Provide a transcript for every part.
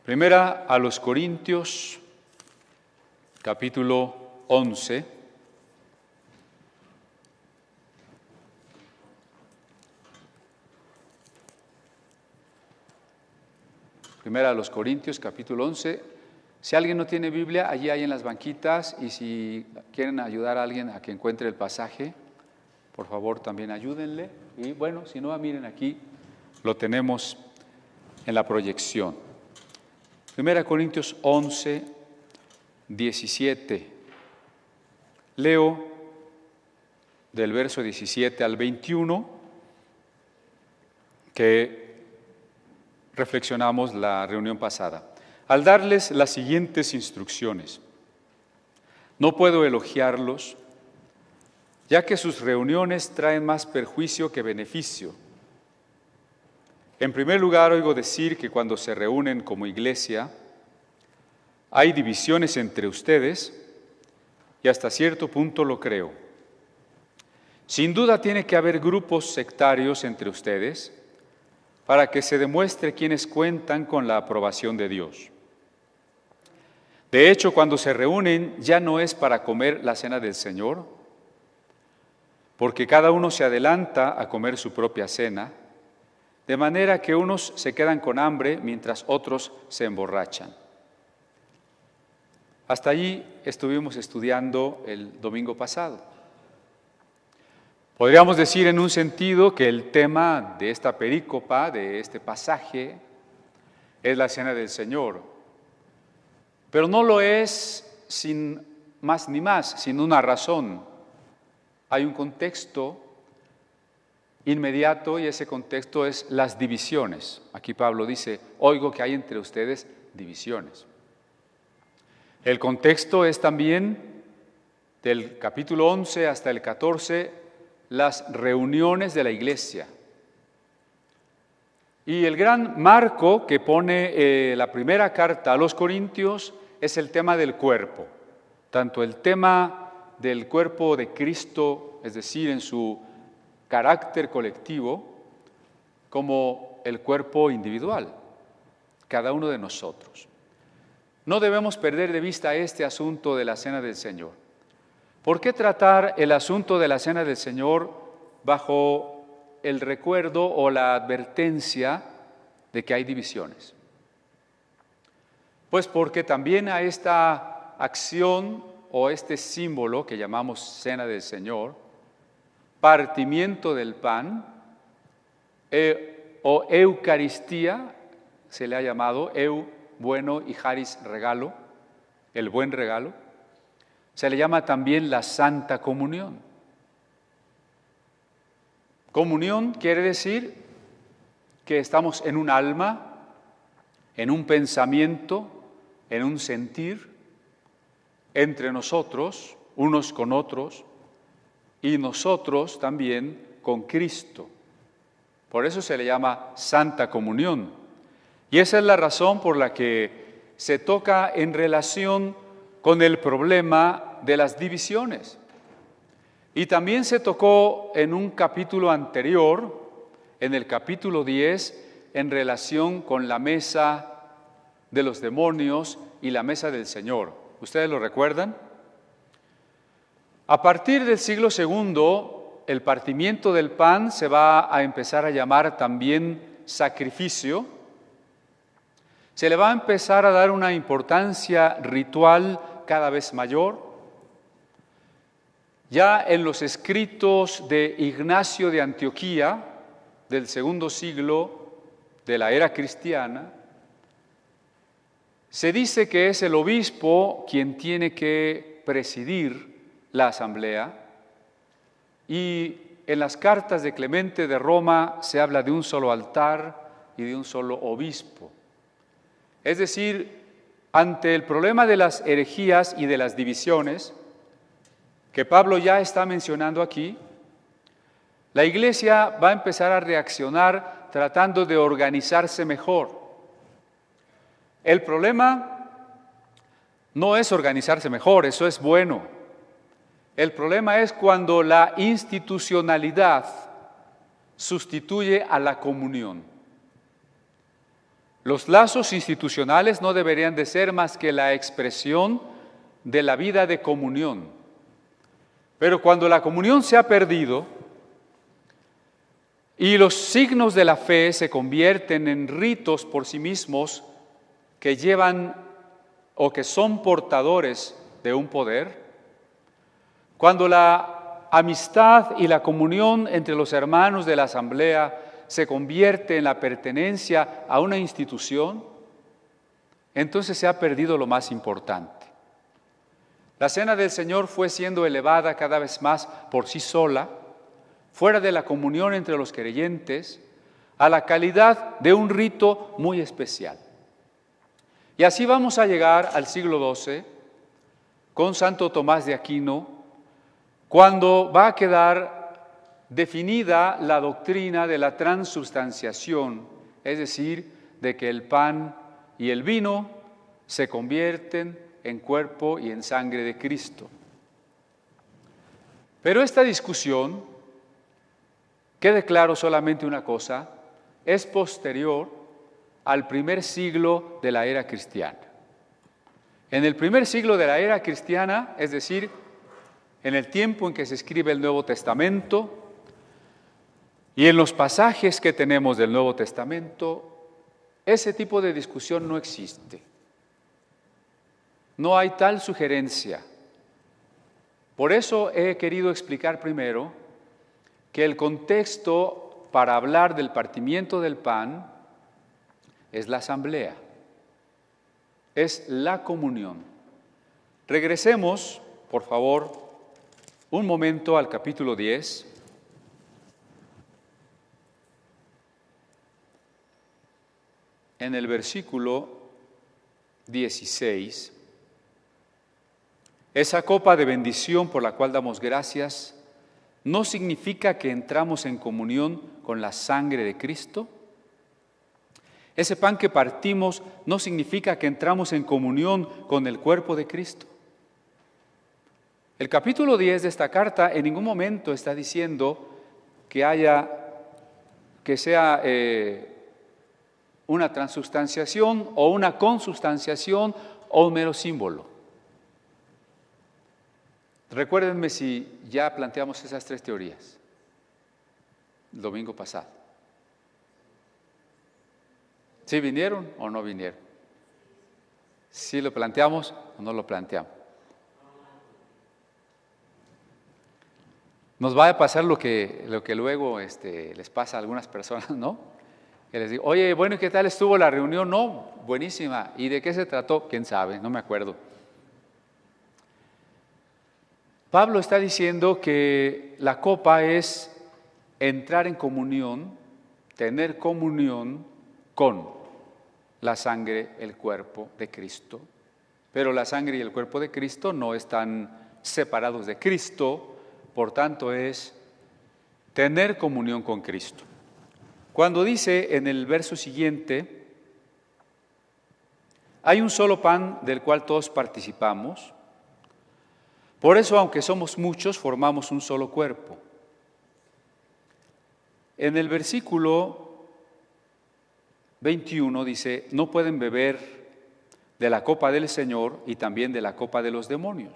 Primera a los Corintios, capítulo 11. Primera a los Corintios, capítulo 11. Si alguien no tiene Biblia, allí hay en las banquitas, y si quieren ayudar a alguien a que encuentre el pasaje, por favor también ayúdenle. Y bueno, si no, miren aquí, lo tenemos en la proyección. Primera Corintios 11, 17. Leo del verso 17 al 21, que reflexionamos la reunión pasada. Al darles las siguientes instrucciones: no puedo elogiarlos, ya que sus reuniones traen más perjuicio que beneficio. En primer lugar, oigo decir que cuando se reúnen como iglesia, hay divisiones entre ustedes, y hasta cierto punto lo creo. Sin duda tiene que haber grupos sectarios entre ustedes, para que se demuestre quiénes cuentan con la aprobación de Dios. De hecho, cuando se reúnen ya no es para comer la cena del Señor, porque cada uno se adelanta a comer su propia cena, de manera que unos se quedan con hambre mientras otros se emborrachan. Hasta allí estuvimos estudiando el domingo pasado. Podríamos decir en un sentido que el tema de esta perícopa, de este pasaje, es la cena del Señor. Pero no lo es sin más ni más, sin una razón. Hay un contexto inmediato, y ese contexto es las divisiones. Aquí Pablo dice: oigo que hay entre ustedes divisiones. El contexto es también del capítulo 11 hasta el 14, las reuniones de la iglesia. Y el gran marco que pone la primera carta a los Corintios es el tema del cuerpo. Tanto el tema del cuerpo de Cristo, es decir, en su carácter colectivo, como el cuerpo individual, cada uno de nosotros. No debemos perder de vista este asunto de la Cena del Señor. ¿Por qué tratar el asunto de la Cena del Señor bajo el recuerdo o la advertencia de que hay divisiones? Pues porque también a esta acción o este símbolo que llamamos Cena del Señor, partimiento del pan, o Eucaristía, se le ha llamado bueno, y charis, regalo, el buen regalo, se le llama también la Santa Comunión. Comunión quiere decir que estamos en un alma, en un pensamiento, en un sentir, entre nosotros, unos con otros, y nosotros también con Cristo. Por eso se le llama Santa Comunión. Y esa es la razón por la que se toca en relación con el problema de las divisiones. Y también se tocó en un capítulo anterior, en el capítulo 10, en relación con la mesa de los demonios y la mesa del Señor. ¿Ustedes lo recuerdan? A partir del siglo II, el partimiento del pan se va a empezar a llamar también sacrificio. Se le va a empezar a dar una importancia ritual cada vez mayor. Ya en los escritos de Ignacio de Antioquía, del segundo siglo de la era cristiana, se dice que es el obispo quien tiene que presidir la asamblea, y en las cartas de Clemente de Roma se habla de un solo altar y de un solo obispo. Es decir, ante el problema de las herejías y de las divisiones, que Pablo ya está mencionando aquí, la iglesia va a empezar a reaccionar tratando de organizarse mejor. El problema no es organizarse mejor, eso es bueno. El problema es cuando la institucionalidad sustituye a la comunión. Los lazos institucionales no deberían de ser más que la expresión de la vida de comunión. Pero cuando la comunión se ha perdido y los signos de la fe se convierten en ritos por sí mismos que llevan o que son portadores de un poder, cuando la amistad y la comunión entre los hermanos de la asamblea se convierte en la pertenencia a una institución, entonces se ha perdido lo más importante. La cena del Señor fue siendo elevada cada vez más por sí sola, fuera de la comunión entre los creyentes, a la calidad de un rito muy especial. Y así vamos a llegar al siglo XII con Santo Tomás de Aquino, cuando va a quedar definida la doctrina de la transubstanciación, es decir, de que el pan y el vino se convierten en cuerpo y en sangre de Cristo. Pero esta discusión, quede claro solamente una cosa, es posterior al primer siglo de la era cristiana. En el primer siglo de la era cristiana, es decir, en el tiempo en que se escribe el Nuevo Testamento, y en los pasajes que tenemos del Nuevo Testamento, ese tipo de discusión no existe. No hay tal sugerencia. Por eso he querido explicar primero que el contexto para hablar del partimiento del pan es la asamblea, es la comunión. Regresemos, por favor, un momento al capítulo 10. En el versículo 16, esa copa de bendición por la cual damos gracias, ¿no significa que entramos en comunión con la sangre de Cristo? Ese pan que partimos, ¿no significa que entramos en comunión con el cuerpo de Cristo? El capítulo 10 de esta carta en ningún momento está diciendo que sea una transubstanciación o una consubstanciación o un mero símbolo. Recuérdenme si ya planteamos esas tres teorías el domingo pasado. ¿Sí vinieron o no vinieron? ¿Sí lo planteamos o no lo planteamos? Nos va a pasar lo que luego les pasa a algunas personas, ¿no? Que les digo, oye, bueno, ¿y qué tal estuvo la reunión? No, buenísima. ¿Y de qué se trató? ¿Quién sabe? No me acuerdo. Pablo está diciendo que la copa es entrar en comunión, tener comunión con la sangre, el cuerpo de Cristo. Pero la sangre y el cuerpo de Cristo no están separados de Cristo, por tanto es tener comunión con Cristo. Cuando dice en el verso siguiente, hay un solo pan del cual todos participamos, por eso aunque somos muchos, formamos un solo cuerpo. En el versículo 21 dice, no pueden beber de la copa del Señor y también de la copa de los demonios.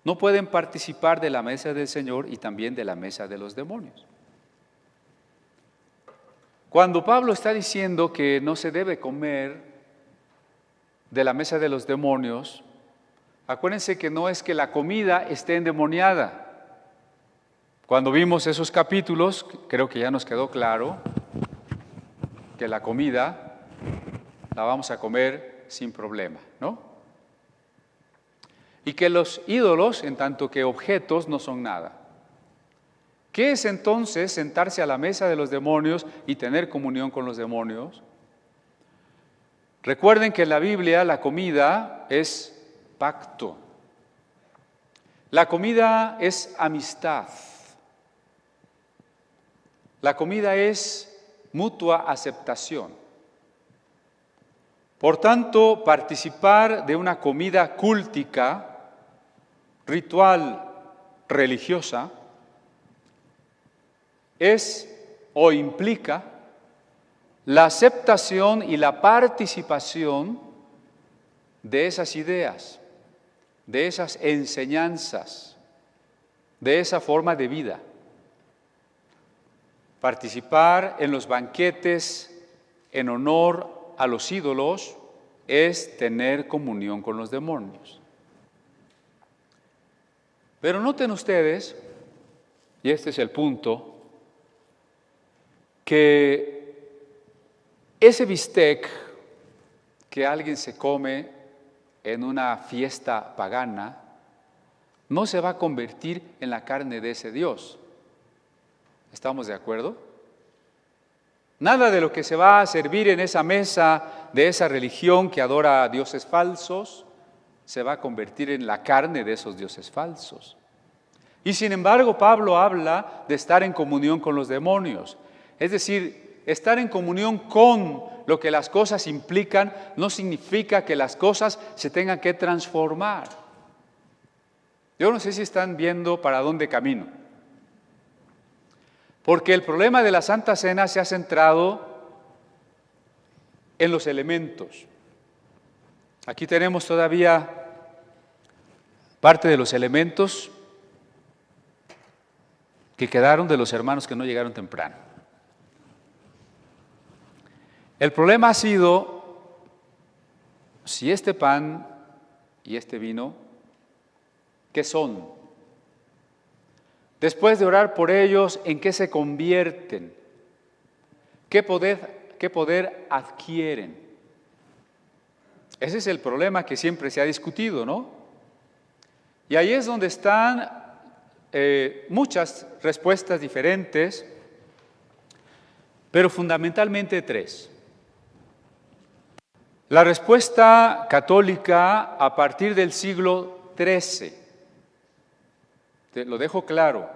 No pueden participar de la mesa del Señor y también de la mesa de los demonios. Cuando Pablo está diciendo que no se debe comer de la mesa de los demonios, acuérdense que no es que la comida esté endemoniada. Cuando vimos esos capítulos, creo que ya nos quedó claro que la comida la vamos a comer sin problema, ¿no? Y que los ídolos, en tanto que objetos, no son nada. ¿Qué es entonces sentarse a la mesa de los demonios y tener comunión con los demonios? Recuerden que en la Biblia la comida es pacto. La comida es amistad. La comida es mutua aceptación. Por tanto, participar de una comida cúltica, ritual, religiosa, es o implica la aceptación y la participación de esas ideas, de esas enseñanzas, de esa forma de vida. Participar en los banquetes en honor a los ídolos es tener comunión con los demonios. Pero noten ustedes, y este es el punto, que ese bistec que alguien se come en una fiesta pagana no se va a convertir en la carne de ese Dios. ¿Estamos de acuerdo? Nada de lo que se va a servir en esa mesa de esa religión que adora a dioses falsos se va a convertir en la carne de esos dioses falsos. Y sin embargo, Pablo habla de estar en comunión con los demonios. Es decir, estar en comunión con lo que las cosas implican no significa que las cosas se tengan que transformar. Yo no sé si están viendo para dónde camino. Porque el problema de la Santa Cena se ha centrado en los elementos. Aquí tenemos todavía parte de los elementos que quedaron de los hermanos que no llegaron temprano. El problema ha sido si este pan y este vino, ¿qué son? Después de orar por ellos, ¿en qué se convierten? ¿Qué poder adquieren? Ese es el problema que siempre se ha discutido, ¿no? Y ahí es donde están muchas respuestas diferentes, pero fundamentalmente tres. La respuesta católica a partir del siglo XIII, lo dejo claro,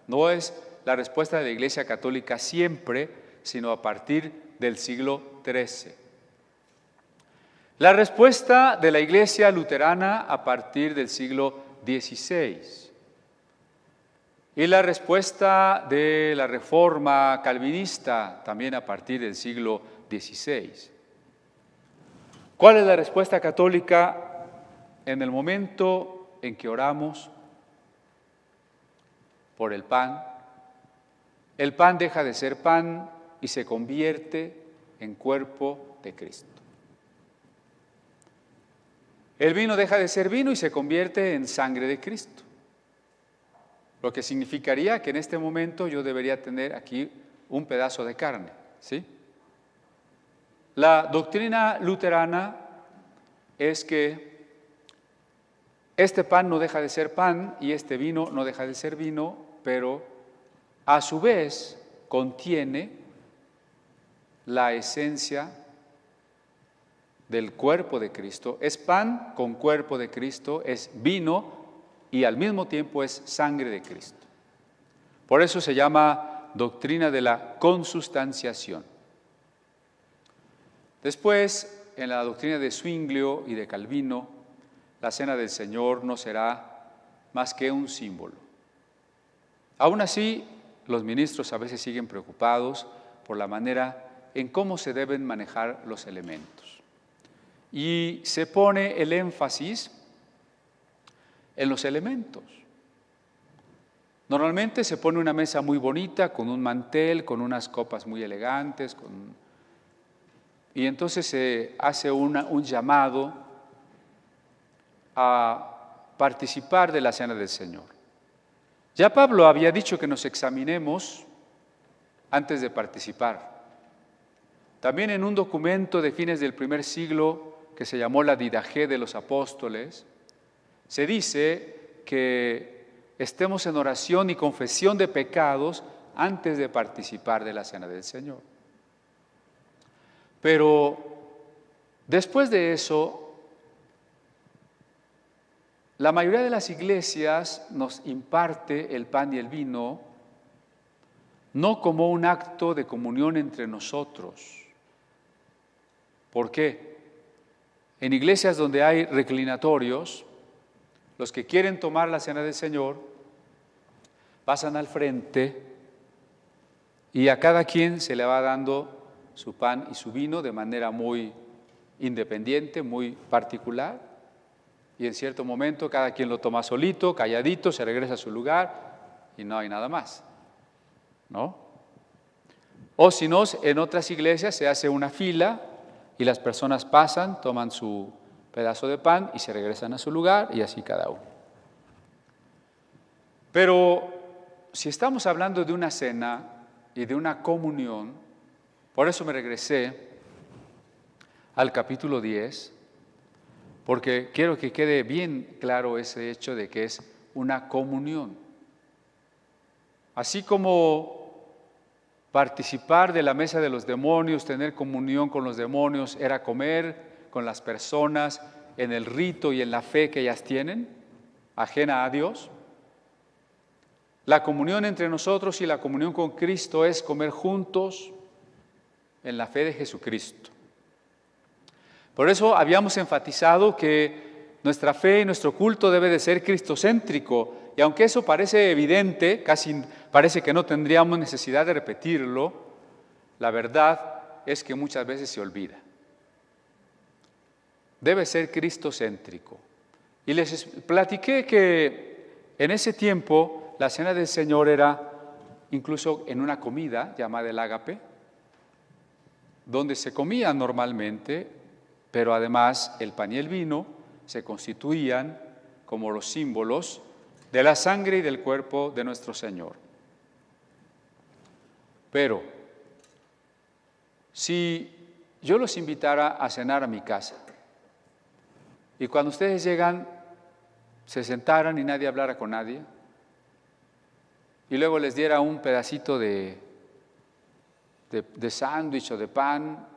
no es la respuesta de la Iglesia Católica siempre, sino a partir del siglo XIII. La respuesta de la Iglesia Luterana a partir del siglo XVI. Y la respuesta de la Reforma Calvinista también a partir del siglo XVI. ¿Cuál es la respuesta católica en el momento en que oramos por el pan? El pan deja de ser pan y se convierte en cuerpo de Cristo. El vino deja de ser vino y se convierte en sangre de Cristo. Lo que significaría que en este momento yo debería tener aquí un pedazo de carne, ¿sí? La doctrina luterana es que este pan no deja de ser pan y este vino no deja de ser vino, pero a su vez contiene la esencia del cuerpo de Cristo. Es pan con cuerpo de Cristo, es vino y al mismo tiempo es sangre de Cristo. Por eso se llama doctrina de la consustanciación. Después, en la doctrina de Zwinglio y de Calvino, la cena del Señor no será más que un símbolo. Aún así, los ministros a veces siguen preocupados por la manera en cómo se deben manejar los elementos. Y se pone el énfasis en los elementos. Normalmente se pone una mesa muy bonita, con un mantel, con unas copas muy elegantes, y entonces se hace un llamado a participar de la cena del Señor. Ya Pablo había dicho que nos examinemos antes de participar. También en un documento de fines del primer siglo que se llamó la Didaché de los Apóstoles, se dice que estemos en oración y confesión de pecados antes de participar de la cena del Señor. Pero después de eso, la mayoría de las iglesias nos imparte el pan y el vino no como un acto de comunión entre nosotros. ¿Por qué? En iglesias donde hay reclinatorios, los que quieren tomar la cena del Señor pasan al frente y a cada quien se le va dando su pan y su vino de manera muy independiente, muy particular, y en cierto momento cada quien lo toma solito, calladito, se regresa a su lugar y no hay nada más, ¿no? O si no, en otras iglesias se hace una fila y las personas pasan, toman su pedazo de pan y se regresan a su lugar y así cada uno. Pero si estamos hablando de una cena y de una comunión, por eso me regresé al capítulo 10, porque quiero que quede bien claro ese hecho de que es una comunión. Así como participar de la mesa de los demonios, tener comunión con los demonios, era comer con las personas en el rito y en la fe que ellas tienen, ajena a Dios. La comunión entre nosotros y la comunión con Cristo es comer juntos en la fe de Jesucristo. Por eso habíamos enfatizado que nuestra fe y nuestro culto debe de ser cristocéntrico, y aunque eso parece evidente, casi parece que no tendríamos necesidad de repetirlo, la verdad es que muchas veces se olvida. Debe ser cristocéntrico. Y les platiqué que en ese tiempo la cena del Señor era incluso en una comida llamada el ágape, donde se comía normalmente, pero además el pan y el vino se constituían como los símbolos de la sangre y del cuerpo de nuestro Señor. Pero si yo los invitara a cenar a mi casa y cuando ustedes llegan se sentaran y nadie hablara con nadie y luego les diera un pedacito de sándwich o de pan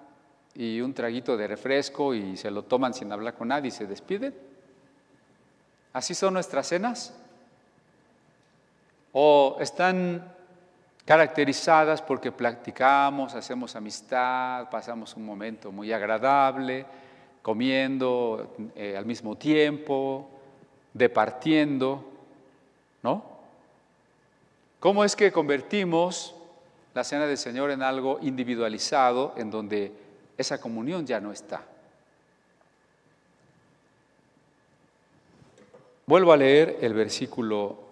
y un traguito de refresco y se lo toman sin hablar con nadie y se despiden. ¿Así son nuestras cenas? ¿O están caracterizadas porque platicamos, hacemos amistad, pasamos un momento muy agradable, comiendo al mismo tiempo, departiendo, ¿no? ¿Cómo es que convertimos la cena del Señor en algo individualizado, en donde esa comunión ya no está? Vuelvo a leer el versículo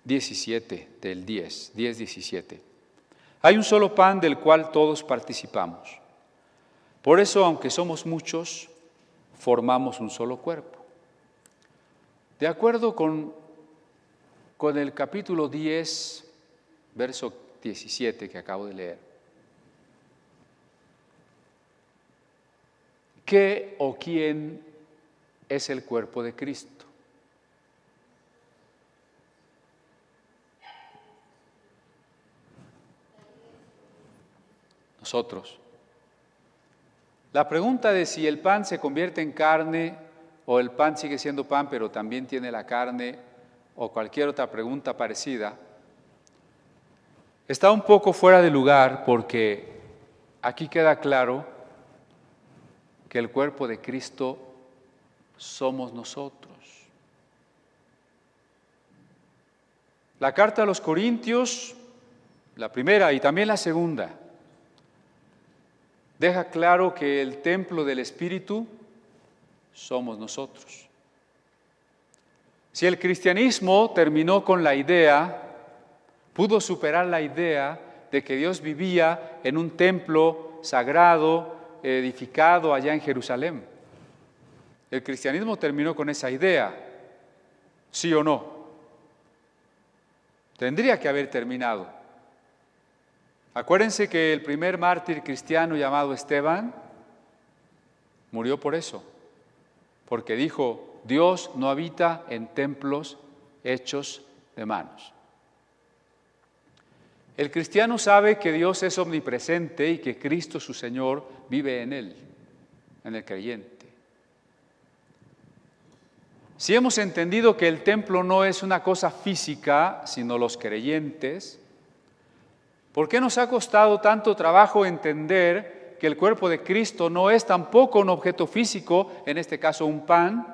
17 del 10:17. Hay un solo pan del cual todos participamos. Por eso, aunque somos muchos, formamos un solo cuerpo. De acuerdo con el capítulo 10, verso 17 que acabo de leer, ¿qué o quién es el cuerpo de Cristo? Nosotros. La pregunta de si el pan se convierte en carne o el pan sigue siendo pan pero también tiene la carne o cualquier otra pregunta parecida está un poco fuera de lugar, porque aquí queda claro que el cuerpo de Cristo somos nosotros. La carta a los Corintios, la primera y también la segunda, deja claro que el templo del Espíritu somos nosotros. Si el cristianismo terminó con la idea, pudo superar la idea de que Dios vivía en un templo sagrado, edificado allá en Jerusalén. El cristianismo terminó con esa idea, ¿sí o no? Tendría que haber terminado. Acuérdense que el primer mártir cristiano llamado Esteban murió por eso, porque dijo: Dios no habita en templos hechos de manos. El cristiano sabe que Dios es omnipresente y que Cristo, su Señor, vive en él, en el creyente. Si hemos entendido que el templo no es una cosa física, sino los creyentes, ¿por qué nos ha costado tanto trabajo entender que el cuerpo de Cristo no es tampoco un objeto físico, en este caso un pan,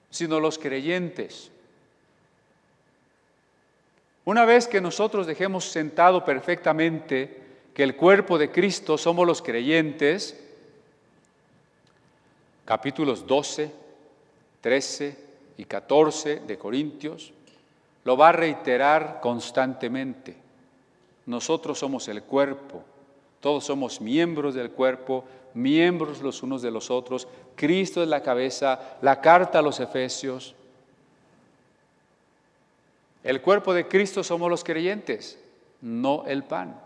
sino los creyentes? Una vez que nosotros dejemos sentado perfectamente que el cuerpo de Cristo somos los creyentes, capítulos 12, 13 y 14 de Corintios, lo va a reiterar constantemente. Nosotros somos el cuerpo, todos somos miembros del cuerpo, miembros los unos de los otros. Cristo es la cabeza, la carta a los Efesios. El cuerpo de Cristo somos los creyentes, no el pan.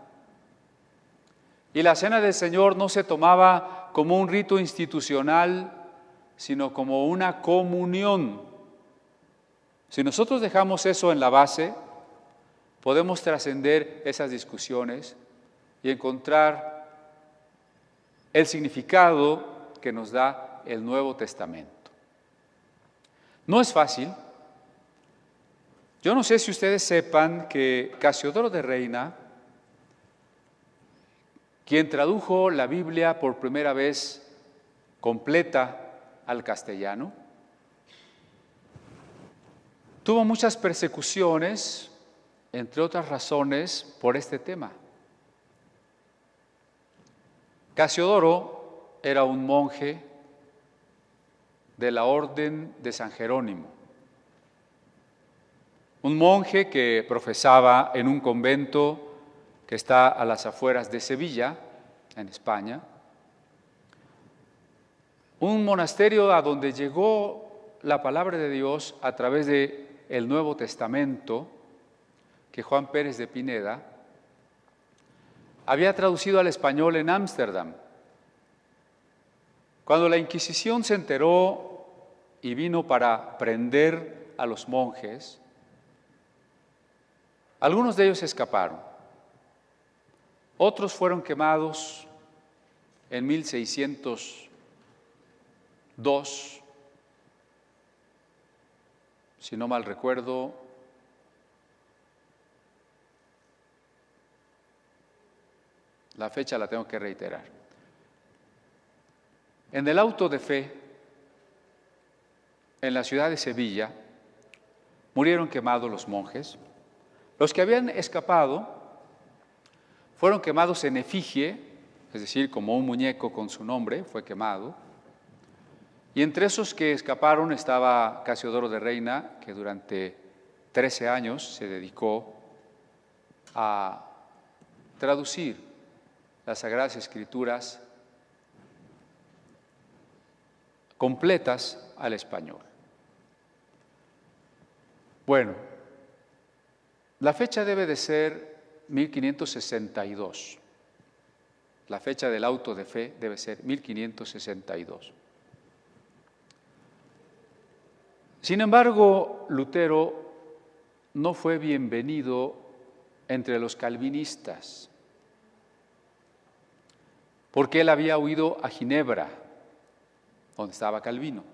Y la cena del Señor no se tomaba como un rito institucional, sino como una comunión. Si nosotros dejamos eso en la base, podemos trascender esas discusiones y encontrar el significado que nos da el Nuevo Testamento. No es fácil. Yo no sé si ustedes sepan que Casiodoro de Reina, quien tradujo la Biblia por primera vez completa al castellano, tuvo muchas persecuciones, entre otras razones, por este tema. Casiodoro era un monje de la Orden de San Jerónimo, un monje que profesaba en un convento que está a las afueras de Sevilla, en España, un monasterio a donde llegó la palabra de Dios a través del Nuevo Testamento, que Juan Pérez de Pineda había traducido al español en Ámsterdam. Cuando la Inquisición se enteró y vino para prender a los monjes, algunos de ellos escaparon. Otros fueron quemados en 1602, si no mal recuerdo. La fecha la tengo que reiterar. En el auto de fe, en la ciudad de Sevilla, murieron quemados los monjes. Los que habían escapado fueron quemados en efigie, es decir, como un muñeco con su nombre, fue quemado. Y entre esos que escaparon estaba Casiodoro de Reina, que durante 13 años se dedicó a traducir las Sagradas Escrituras completas al español. Bueno, la fecha debe de ser 1562. La fecha del auto de fe debe ser 1562. Sin embargo, Lutero no fue bienvenido entre los calvinistas, porque él había huido a Ginebra, donde estaba Calvino.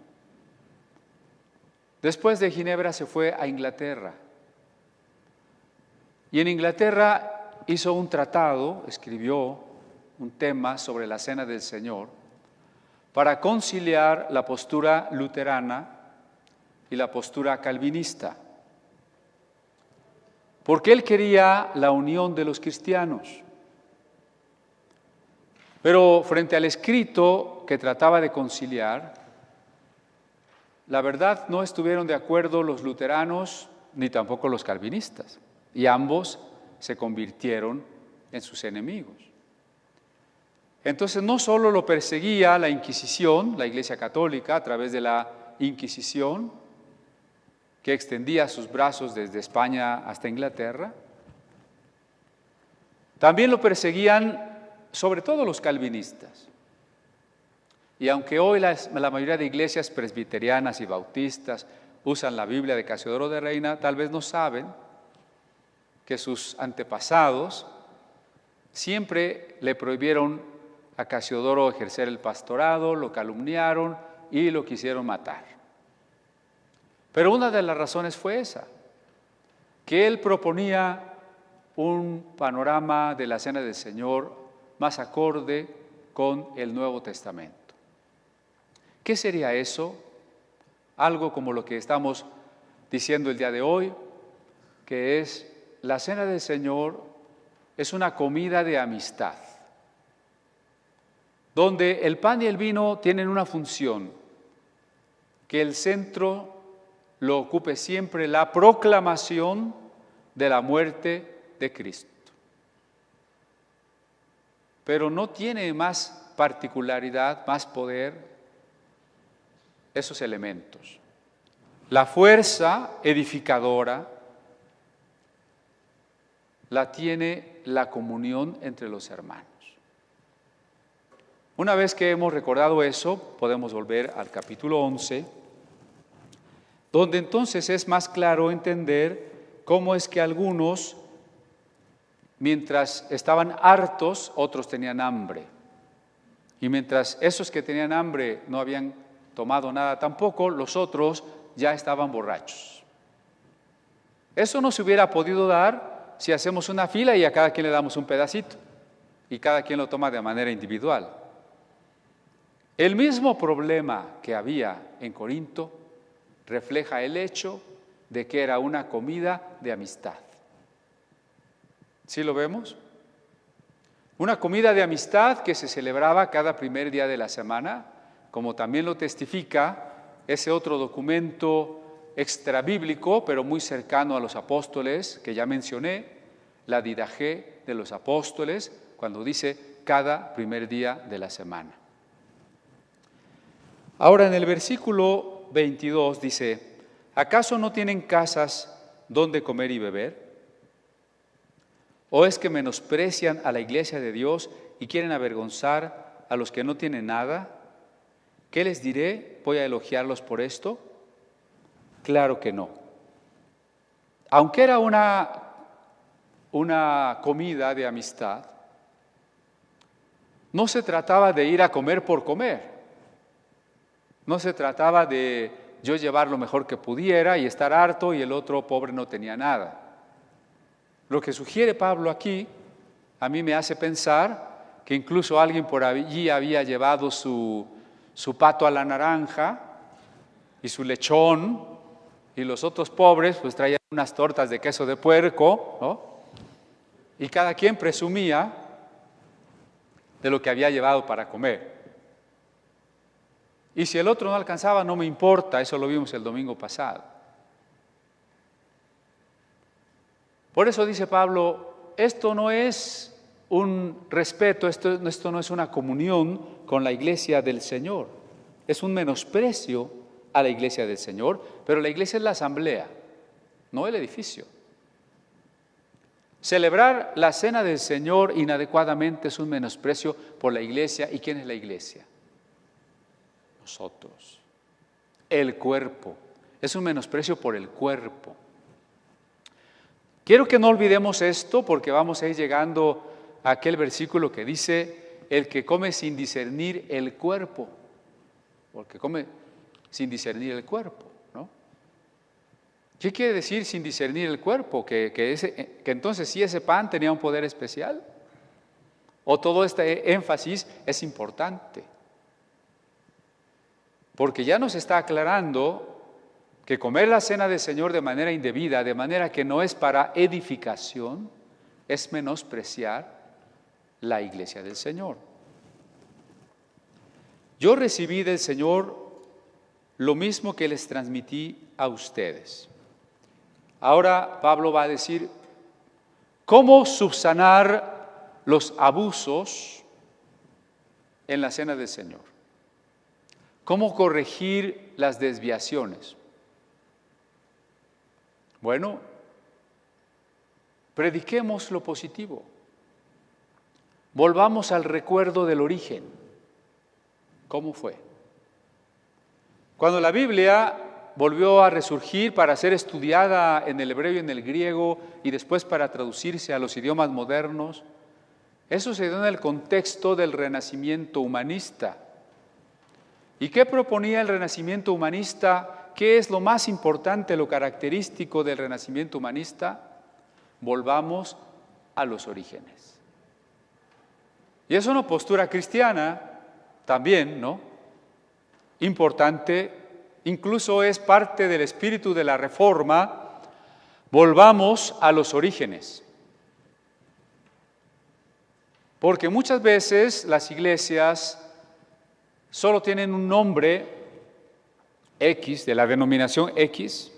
Después de Ginebra se fue a Inglaterra. Y en Inglaterra hizo un tratado, escribió un tema sobre la Cena del Señor para conciliar la postura luterana y la postura calvinista, porque él quería la unión de los cristianos. Pero frente al escrito que trataba de conciliar, la verdad no estuvieron de acuerdo los luteranos ni tampoco los calvinistas, y ambos se convirtieron en sus enemigos. Entonces no solo lo perseguía la Inquisición, la Iglesia Católica, a través de la Inquisición, que extendía sus brazos desde España hasta Inglaterra, también lo perseguían sobre todo los calvinistas. Y aunque hoy la mayoría de iglesias presbiterianas y bautistas usan la Biblia de Casiodoro de Reina, tal vez no saben que sus antepasados siempre le prohibieron a Casiodoro ejercer el pastorado, lo calumniaron y lo quisieron matar. Pero una de las razones fue esa, que él proponía un panorama de la Cena del Señor más acorde con el Nuevo Testamento. ¿Qué sería eso? Algo como lo que estamos diciendo el día de hoy, que es la cena del Señor es una comida de amistad, donde el pan y el vino tienen una función, que el centro lo ocupe siempre la proclamación de la muerte de Cristo. Pero no tiene más particularidad, más poder esos elementos. La fuerza edificadora la tiene la comunión entre los hermanos. Una vez que hemos recordado eso, podemos volver al capítulo 11, donde entonces es más claro entender cómo es que algunos, mientras estaban hartos, otros tenían hambre. Y mientras esos que tenían hambre no habían tomado nada tampoco, los otros ya estaban borrachos. Eso no se hubiera podido dar si hacemos una fila y a cada quien le damos un pedacito y cada quien lo toma de manera individual. El mismo problema que había en Corinto refleja el hecho de que era una comida de amistad. ¿Sí lo vemos? Una comida de amistad que se celebraba cada primer día de la semana, como también lo testifica ese otro documento extrabíblico, pero muy cercano a los apóstoles, que ya mencioné, la Didaché de los apóstoles, cuando dice cada primer día de la semana. Ahora en el versículo 22 dice, ¿acaso no tienen casas donde comer y beber? ¿O es que menosprecian a la iglesia de Dios y quieren avergonzar a los que no tienen nada? ¿Qué les diré? ¿Voy a elogiarlos por esto? Claro que no. Aunque era una comida de amistad, no se trataba de ir a comer por comer. No se trataba de yo llevar lo mejor que pudiera y estar harto y el otro pobre no tenía nada. Lo que sugiere Pablo aquí, a mí me hace pensar que incluso alguien por allí había llevado su pato a la naranja y su lechón, y los otros pobres pues traían unas tortas de queso de puerco, ¿no? Y cada quien presumía de lo que había llevado para comer. Y si el otro no alcanzaba, no me importa, eso lo vimos el domingo pasado. Por eso dice Pablo, esto no es un respeto, esto no es una comunión con la iglesia del Señor. Es un menosprecio a la iglesia del Señor, pero la iglesia es la asamblea, no el edificio. Celebrar la cena del Señor inadecuadamente es un menosprecio por la iglesia. ¿Y quién es la iglesia? Nosotros. El cuerpo. Es un menosprecio por el cuerpo. Quiero que no olvidemos esto porque vamos a ir llegando a aquel versículo que dice, el que come sin discernir el cuerpo, porque come sin discernir el cuerpo, ¿no? ¿Qué quiere decir sin discernir el cuerpo? Que entonces sí ese pan tenía un poder especial, o todo este énfasis es importante, porque ya nos está aclarando que comer la cena del Señor de manera indebida, de manera que no es para edificación, es menospreciar la iglesia del Señor. Yo recibí del Señor lo mismo que les transmití a ustedes. Ahora Pablo va a decir, ¿cómo subsanar los abusos en la cena del Señor? ¿Cómo corregir las desviaciones? Bueno, prediquemos lo positivo. Volvamos al recuerdo del origen. ¿Cómo fue? Cuando la Biblia volvió a resurgir para ser estudiada en el hebreo y en el griego y después para traducirse a los idiomas modernos, eso se dio en el contexto del renacimiento humanista. ¿Y qué proponía el renacimiento humanista? ¿Qué es lo más importante, lo característico del renacimiento humanista? Volvamos a los orígenes. Y es una postura cristiana también, ¿no? Importante, incluso es parte del espíritu de la Reforma, Volvamos a los orígenes. Porque muchas veces las iglesias solo tienen un nombre X, de la denominación X,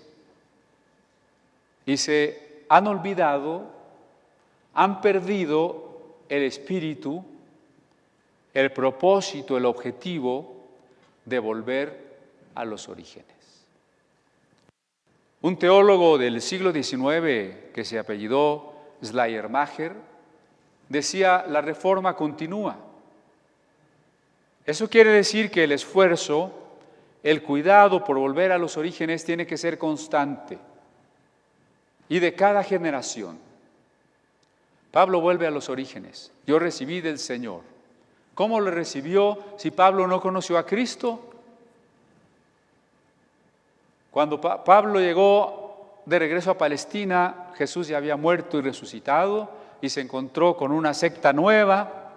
y se han olvidado, han perdido el espíritu, el propósito, el objetivo de volver a los orígenes. Un teólogo del siglo XIX que se apellidó Schleiermacher decía: la reforma continúa. Eso quiere decir que el esfuerzo, el cuidado por volver a los orígenes tiene que ser constante y de cada generación. Pablo vuelve a los orígenes. Yo recibí del Señor. ¿Cómo lo recibió si Pablo no conoció a Cristo? Cuando Pablo llegó de regreso a Palestina, Jesús ya había muerto y resucitado, y se encontró con una secta nueva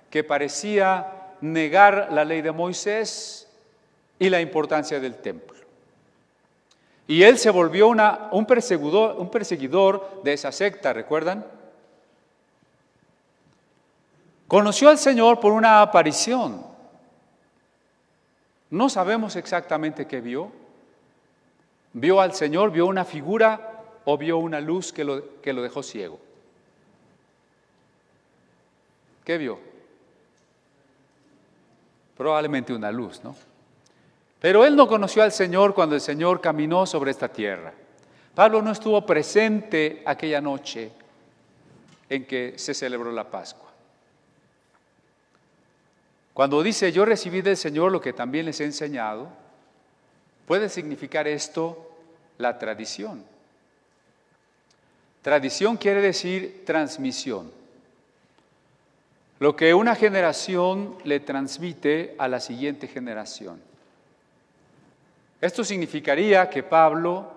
que parecía negar la ley de Moisés y la importancia del templo. Y él se volvió un perseguidor de esa secta, ¿recuerdan? Conoció al Señor por una aparición. No sabemos exactamente qué vio. ¿Vio al Señor, vio una figura o vio una luz que lo dejó ciego? ¿Qué vio? Probablemente una luz, ¿no? Pero él no conoció al Señor cuando el Señor caminó sobre esta tierra. Pablo no estuvo presente aquella noche en que se celebró la Pascua. Cuando dice yo recibí del Señor lo que también les he enseñado, puede significar esto la tradición. Tradición quiere decir transmisión. Lo que una generación le transmite a la siguiente generación. Esto significaría que Pablo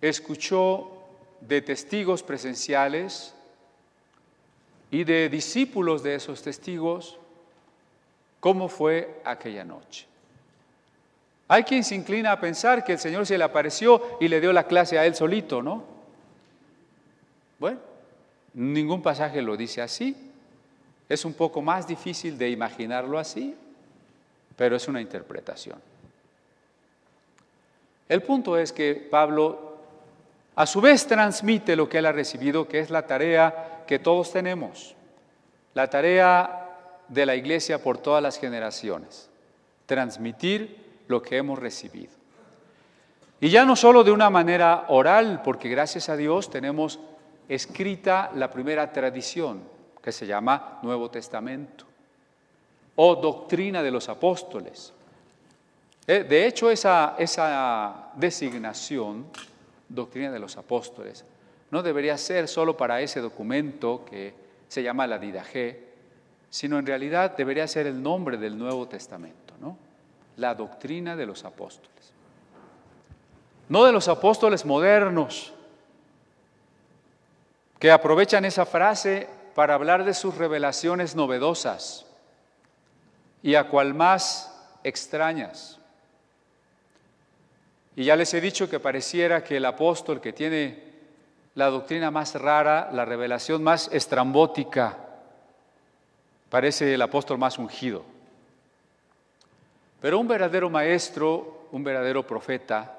escuchó de testigos presenciales y de discípulos de esos testigos cómo fue aquella noche. Hay quien se inclina a pensar que el Señor se le apareció y le dio la clase a él solito, ¿no? Bueno, ningún pasaje lo dice así. Es un poco más difícil de imaginarlo así, pero es una interpretación. El punto es que Pablo a su vez transmite lo que él ha recibido, que es la tarea que todos tenemos, la tarea de la iglesia por todas las generaciones, transmitir lo que hemos recibido. Y ya no solo de una manera oral, porque gracias a Dios tenemos escrita la primera tradición, que se llama Nuevo Testamento, o doctrina de los apóstoles. De hecho, esa designación, doctrina de los apóstoles, no debería ser solo para ese documento que se llama la Didaché, sino en realidad debería ser el nombre del Nuevo Testamento, ¿no? La doctrina de los apóstoles. No de los apóstoles modernos, que aprovechan esa frase para hablar de sus revelaciones novedosas y a cual más extrañas. Y ya les he dicho que pareciera que el apóstol que tiene la doctrina más rara, la revelación más estrambótica, parece el apóstol más ungido. Pero un verdadero maestro, un verdadero profeta,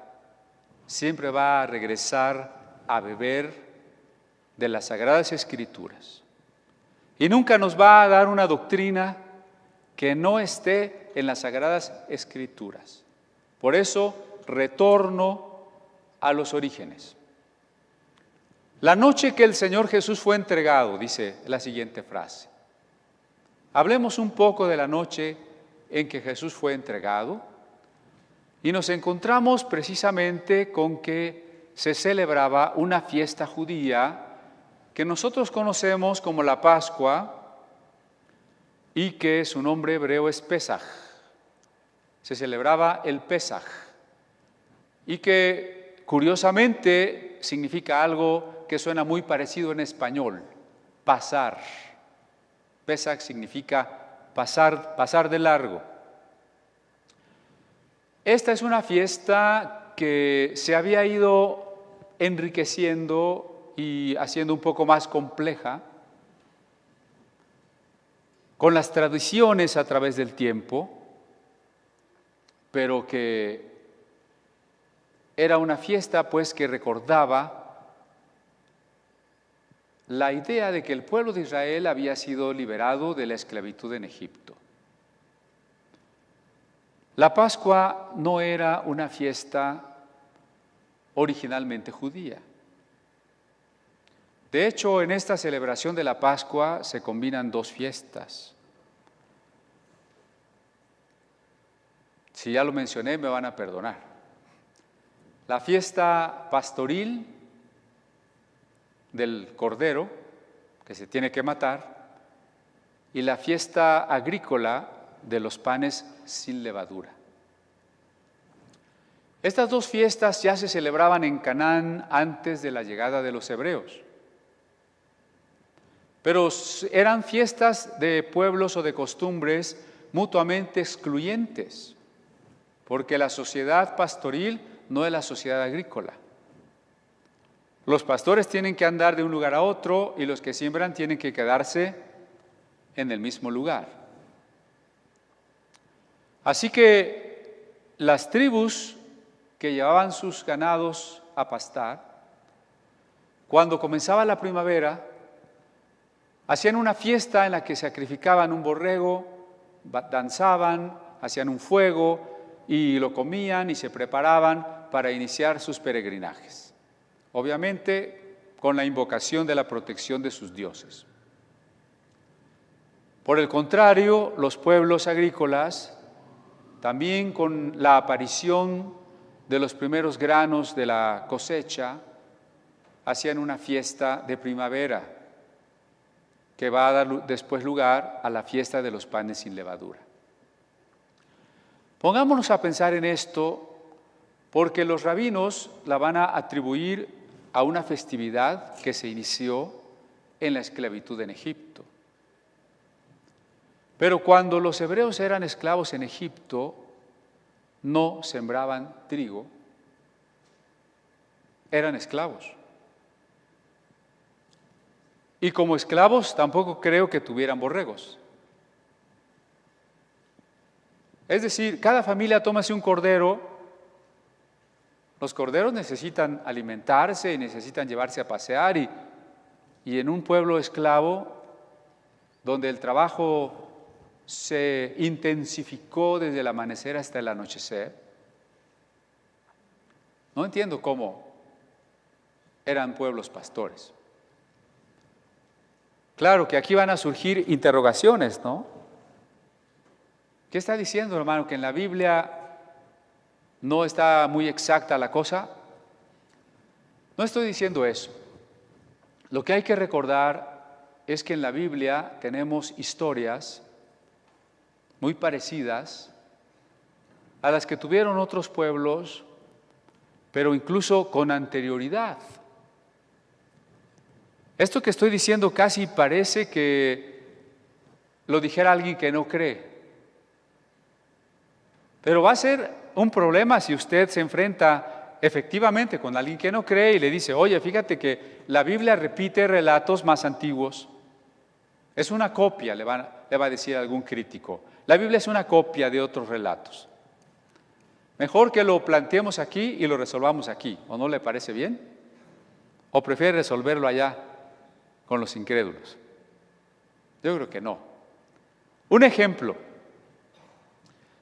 siempre va a regresar a beber de las Sagradas Escrituras. Y nunca nos va a dar una doctrina que no esté en las Sagradas Escrituras. Por eso, retorno a los orígenes. La noche que el Señor Jesús fue entregado, dice la siguiente frase. Hablemos un poco de la noche en que Jesús fue entregado y nos encontramos precisamente con que se celebraba una fiesta judía que nosotros conocemos como la Pascua y que su nombre hebreo es Pesaj. Se celebraba el Pesaj y que curiosamente significa algo que suena muy parecido en español, pasar. Pesaj significa pasar de largo. Esta es una fiesta que se había ido enriqueciendo y haciendo un poco más compleja con las tradiciones a través del tiempo, pero que era una fiesta pues que recordaba la idea de que el pueblo de Israel había sido liberado de la esclavitud en Egipto. La Pascua no era una fiesta originalmente judía. De hecho, en esta celebración de la Pascua se combinan dos fiestas. Si ya lo mencioné, me van a perdonar. La fiesta pastoril del cordero, que se tiene que matar, y la fiesta agrícola de los panes sin levadura. Estas dos fiestas ya se celebraban en Canaán antes de la llegada de los hebreos. Pero eran fiestas de pueblos o de costumbres mutuamente excluyentes, porque la sociedad pastoril no es la sociedad agrícola. Los pastores tienen que andar de un lugar a otro y los que siembran tienen que quedarse en el mismo lugar. Así que las tribus que llevaban sus ganados a pastar, cuando comenzaba la primavera, hacían una fiesta en la que sacrificaban un borrego, danzaban, hacían un fuego y lo comían y se preparaban para iniciar sus peregrinajes. Obviamente, con la invocación de la protección de sus dioses. Por el contrario, los pueblos agrícolas, también con la aparición de los primeros granos de la cosecha, hacían una fiesta de primavera que va a dar después lugar a la fiesta de los panes sin levadura. Pongámonos a pensar en esto porque los rabinos la van a atribuir a una festividad que se inició en la esclavitud en Egipto. Pero cuando los hebreos eran esclavos en Egipto, no sembraban trigo, eran esclavos. Y como esclavos tampoco creo que tuvieran borregos. Es decir, cada familia tómase un cordero. Los corderos necesitan alimentarse y necesitan llevarse a pasear y en un pueblo esclavo donde el trabajo se intensificó desde el amanecer hasta el anochecer, no entiendo cómo eran pueblos pastores. Claro que aquí van a surgir interrogaciones, ¿no? ¿Qué está diciendo, hermano? ¿Que en la Biblia no está muy exacta la cosa? No estoy diciendo eso. Lo que hay que recordar es que en la Biblia tenemos historias muy parecidas a las que tuvieron otros pueblos, pero incluso con anterioridad. Esto que estoy diciendo casi parece que lo dijera alguien que no cree. Pero va a ser un problema si usted se enfrenta efectivamente con alguien que no cree y le dice, oye, fíjate que la Biblia repite relatos más antiguos. Es una copia, le va a decir algún crítico. La Biblia es una copia de otros relatos. Mejor que lo planteemos aquí y lo resolvamos aquí. ¿O no le parece bien? ¿O prefiere resolverlo allá con los incrédulos? Yo creo que no. Un ejemplo.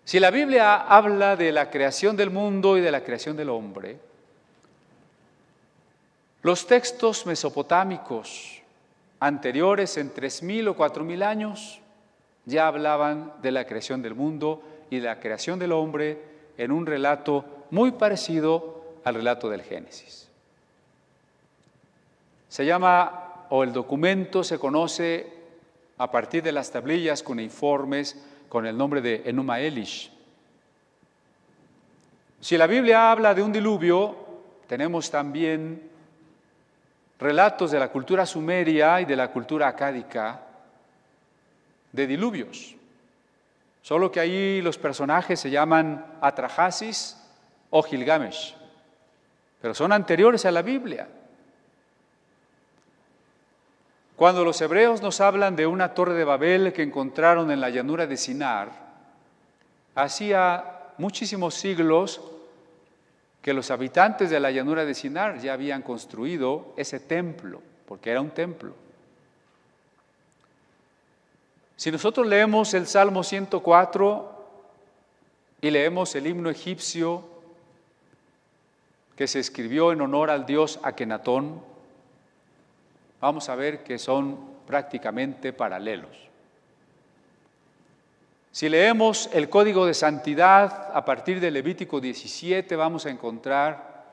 Si la Biblia habla de la creación del mundo y de la creación del hombre, los textos mesopotámicos anteriores en 3.000 o 4.000 años ya hablaban de la creación del mundo y de la creación del hombre en un relato muy parecido al relato del Génesis. Se llama, o el documento se conoce a partir de las tablillas cuneiformes con el nombre de Enuma Elish. Si la Biblia habla de un diluvio, tenemos también relatos de la cultura sumeria y de la cultura acádica de diluvios. Solo que ahí los personajes se llaman Atrahasis o Gilgamesh. pero son anteriores a la Biblia. Cuando los hebreos nos hablan de una torre de Babel que encontraron en la llanura de Sinar, hacía muchísimos siglos que los habitantes de la llanura de Sinar ya habían construido ese templo, porque era un templo. Si nosotros leemos el Salmo 104 y leemos el himno egipcio que se escribió en honor al dios Akenatón, vamos a ver que son prácticamente paralelos. Si leemos el Código de Santidad a partir de Levítico 17, vamos a encontrar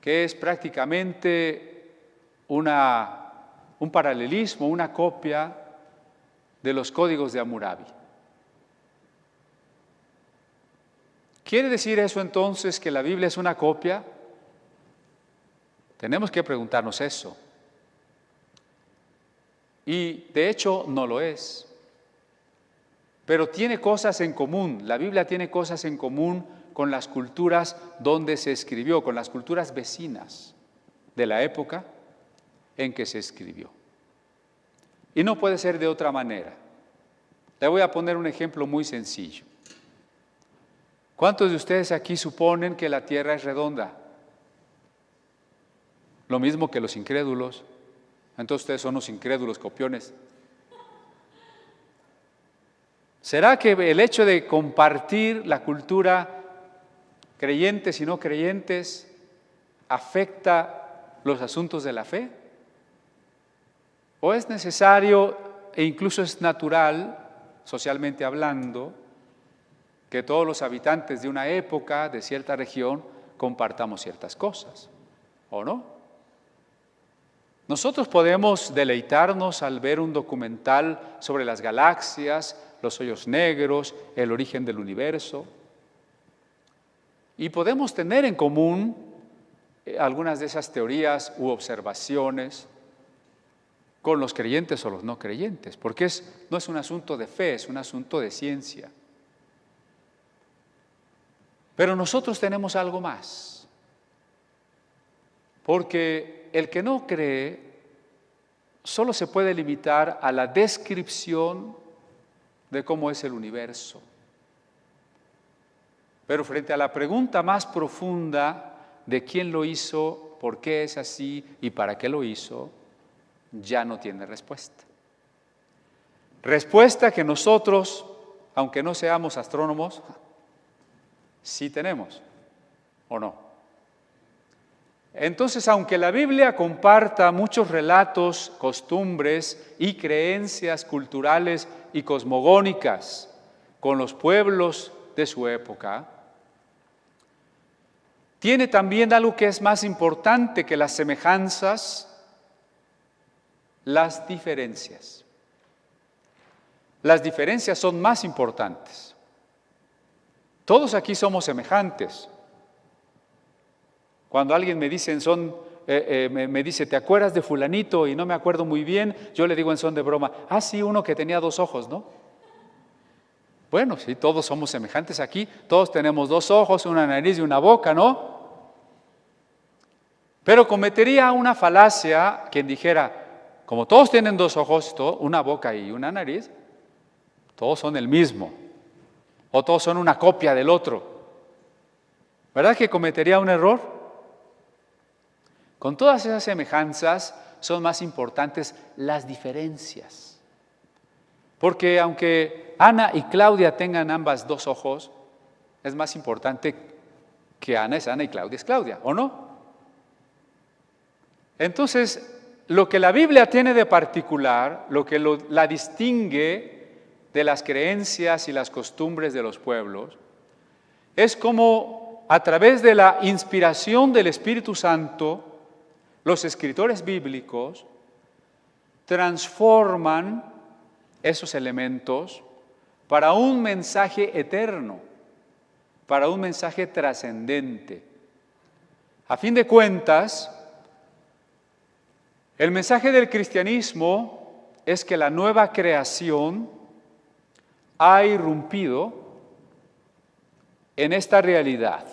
que es prácticamente un paralelismo, una copia de los códigos de Hammurabi. ¿Quiere decir eso entonces que la Biblia es una copia? Tenemos que preguntarnos eso. Y de hecho no lo es. Pero tiene cosas en común. La Biblia tiene cosas en común con las culturas donde se escribió, con las culturas vecinas de la época en que se escribió. Y no puede ser de otra manera. Le voy a poner un ejemplo muy sencillo. ¿Cuántos de ustedes aquí suponen que la Tierra es redonda? Lo mismo que los incrédulos. Entonces ustedes son los incrédulos copiones. ¿Será que el hecho de compartir la cultura, creyentes y no creyentes, afecta los asuntos de la fe? ¿O es necesario e incluso es natural, socialmente hablando, que todos los habitantes de una época, de cierta región, compartamos ciertas cosas? ¿O no? Nosotros podemos deleitarnos al ver un documental sobre las galaxias, los hoyos negros, el origen del universo. Y podemos tener en común algunas de esas teorías u observaciones con los creyentes o los no creyentes, porque no es un asunto de fe, es un asunto de ciencia. Pero nosotros tenemos algo más, porque el que no cree solo se puede limitar a la descripción de cómo es el universo. Pero frente a la pregunta más profunda de quién lo hizo, por qué es así y para qué lo hizo, ya no tiene respuesta. Respuesta que nosotros, aunque no seamos astrónomos, sí tenemos, ¿o no? Entonces, aunque la Biblia comparta muchos relatos, costumbres y creencias culturales y cosmogónicas con los pueblos de su época, tiene también algo que es más importante que las semejanzas: las diferencias. Las diferencias son más importantes. Todos aquí somos semejantes. Cuando alguien me dice me dice, ¿te acuerdas de fulanito? Y no me acuerdo muy bien, yo le digo en son de broma, sí, uno que tenía 2 ojos, ¿no? Bueno, sí, todos somos semejantes aquí, todos tenemos 2 ojos, una nariz y una boca, ¿no? Pero cometería una falacia quien dijera, como todos tienen 2 ojos, una boca y una nariz, todos son el mismo, o todos son una copia del otro. ¿Verdad que cometería un error? Con todas esas semejanzas son más importantes las diferencias. Porque aunque Ana y Claudia tengan ambas 2 ojos, es más importante que Ana es Ana y Claudia es Claudia, ¿o no? Entonces, lo que la Biblia tiene de particular, lo que la distingue de las creencias y las costumbres de los pueblos, es como a través de la inspiración del Espíritu Santo, los escritores bíblicos transforman esos elementos para un mensaje eterno, para un mensaje trascendente. A fin de cuentas, el mensaje del cristianismo es que la nueva creación ha irrumpido en esta realidad.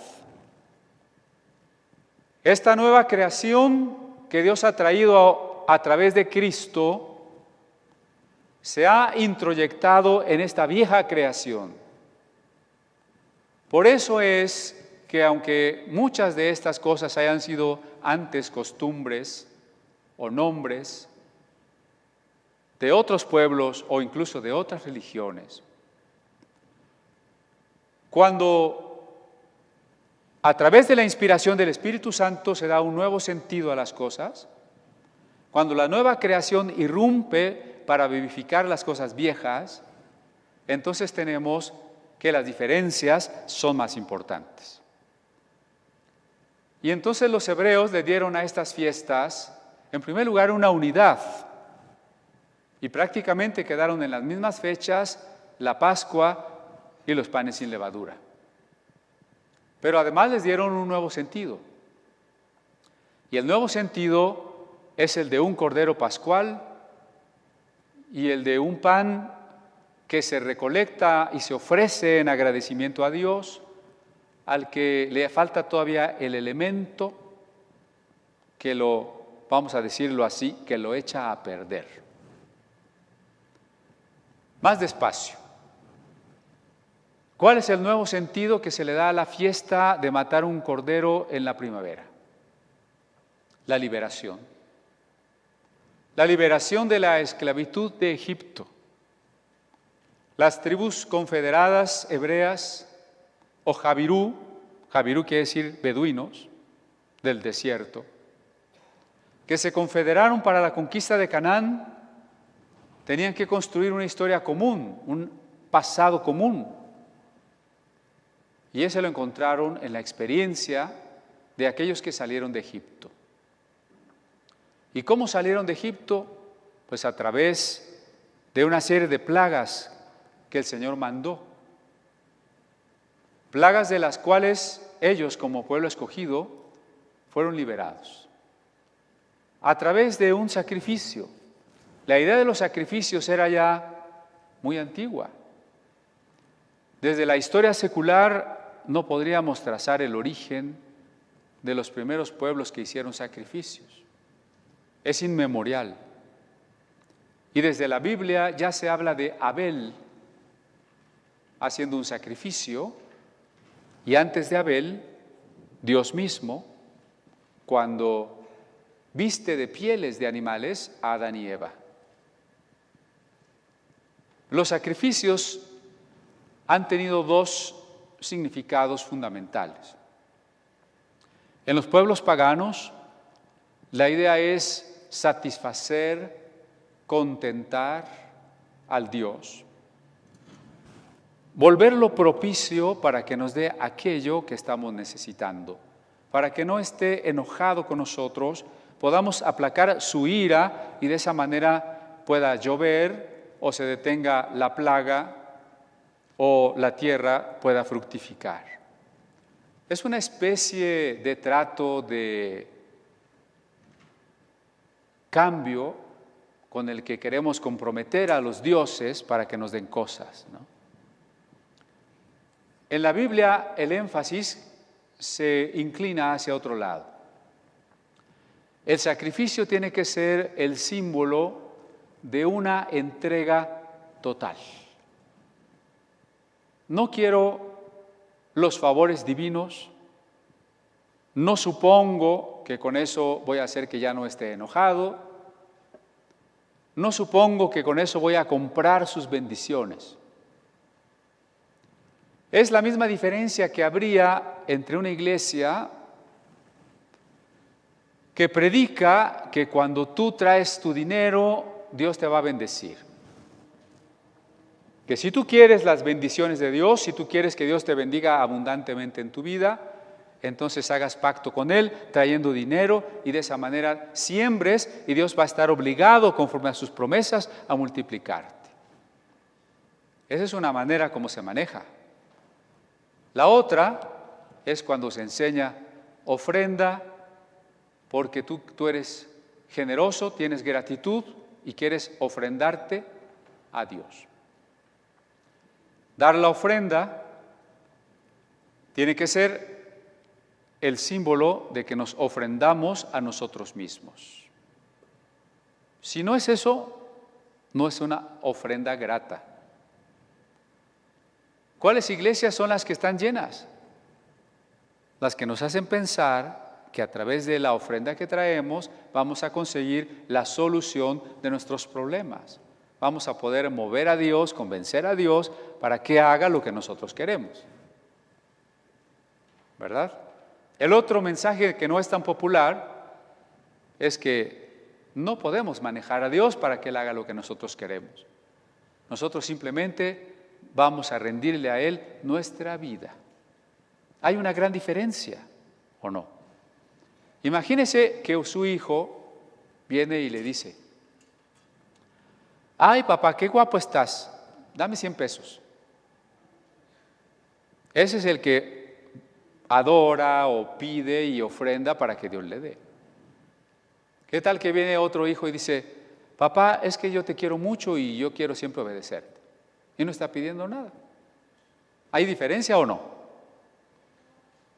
Esta nueva creación que Dios ha traído a través de Cristo se ha introyectado en esta vieja creación. Por eso es que aunque muchas de estas cosas hayan sido antes costumbres o nombres de otros pueblos o incluso de otras religiones, cuando a través de la inspiración del Espíritu Santo se da un nuevo sentido a las cosas, cuando la nueva creación irrumpe para vivificar las cosas viejas, entonces tenemos que las diferencias son más importantes. Y entonces los hebreos le dieron a estas fiestas, en primer lugar, una unidad, y prácticamente quedaron en las mismas fechas la Pascua y los panes sin levadura. Pero además les dieron un nuevo sentido. Y el nuevo sentido es el de un cordero pascual y el de un pan que se recolecta y se ofrece en agradecimiento a Dios, al que le falta todavía el elemento que vamos a decirlo así, que lo echa a perder. Más despacio. ¿Cuál es el nuevo sentido que se le da a la fiesta de matar un cordero en la primavera? La liberación. La liberación de la esclavitud de Egipto. Las tribus confederadas hebreas, o Jabirú quiere decir beduinos, del desierto, que se confederaron para la conquista de Canaán, tenían que construir una historia común, un pasado común. Y ese lo encontraron en la experiencia de aquellos que salieron de Egipto. ¿Y cómo salieron de Egipto? Pues a través de una serie de plagas que el Señor mandó. Plagas de las cuales ellos, como pueblo escogido, fueron liberados. A través de un sacrificio. La idea de los sacrificios era ya muy antigua. Desde la historia secular no podríamos trazar el origen de los primeros pueblos que hicieron sacrificios. Es inmemorial. Y desde la Biblia ya se habla de Abel haciendo un sacrificio, y antes de Abel, Dios mismo, cuando viste de pieles de animales a Adán y Eva. Los sacrificios han tenido dos significados fundamentales. En los pueblos paganos, la idea es satisfacer, contentar al Dios, volverlo propicio para que nos dé aquello que estamos necesitando, para que no esté enojado con nosotros, podamos aplacar su ira y de esa manera pueda llover o se detenga la plaga o la tierra pueda fructificar. Es una especie de trato de cambio con el que queremos comprometer a los dioses para que nos den cosas, ¿no? En la Biblia el énfasis se inclina hacia otro lado. El sacrificio tiene que ser el símbolo de una entrega total. No quiero los favores divinos, no supongo que con eso voy a hacer que ya no esté enojado, no supongo que con eso voy a comprar sus bendiciones. Es la misma diferencia que habría entre una iglesia que predica que cuando tú traes tu dinero, Dios te va a bendecir. Que si tú quieres las bendiciones de Dios, si tú quieres que Dios te bendiga abundantemente en tu vida, entonces hagas pacto con Él, trayendo dinero, y de esa manera siembres, y Dios va a estar obligado, conforme a sus promesas, a multiplicarte. Esa es una manera como se maneja. La otra es cuando se enseña ofrenda, porque tú eres generoso, tienes gratitud y quieres ofrendarte a Dios. Dar la ofrenda tiene que ser el símbolo de que nos ofrendamos a nosotros mismos. Si no es eso, no es una ofrenda grata. ¿Cuáles iglesias son las que están llenas? Las que nos hacen pensar que a través de la ofrenda que traemos vamos a conseguir la solución de nuestros problemas. Vamos a poder mover a Dios, convencer a Dios para que haga lo que nosotros queremos. ¿Verdad? El otro mensaje que no es tan popular es que no podemos manejar a Dios para que Él haga lo que nosotros queremos. Nosotros simplemente vamos a rendirle a Él nuestra vida. Hay una gran diferencia, ¿o no? Imagínese que su hijo viene y le dice: ay, papá, qué guapo estás, dame 100 pesos. Ese es el que adora o pide y ofrenda para que Dios le dé. ¿Qué tal que viene otro hijo y dice: papá, es que yo te quiero mucho y yo quiero siempre obedecerte? Y no está pidiendo nada. ¿Hay diferencia o no?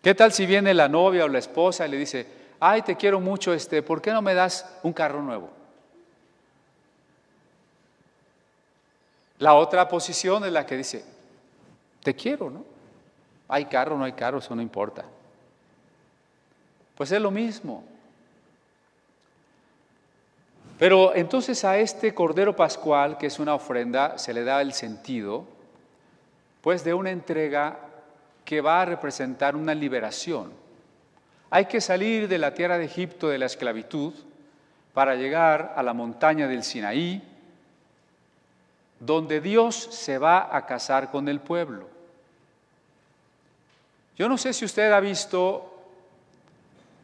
¿Qué tal si viene la novia o la esposa y le dice: ay, te quiero mucho, ¿por qué no me das un carro nuevo? La otra posición es la que dice: te quiero, ¿no? Hay carro, no hay carro, eso no importa. Pues es lo mismo. Pero entonces a este Cordero Pascual, que es una ofrenda, se le da el sentido, pues, de una entrega que va a representar una liberación. Hay que salir de la tierra de Egipto, de la esclavitud, para llegar a la montaña del Sinaí, donde Dios se va a casar con el pueblo. Yo no sé si usted ha visto,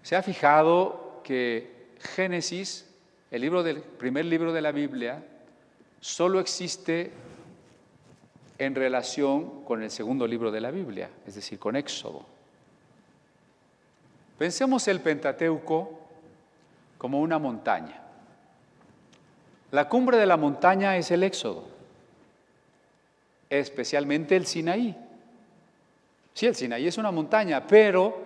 se ha fijado que Génesis, primer libro de la Biblia, solo existe en relación con el segundo libro de la Biblia, es decir, con Éxodo. Pensemos el Pentateuco como una montaña. La cumbre de la montaña es el Éxodo, especialmente el Sinaí. Sí, el Sinaí es una montaña, pero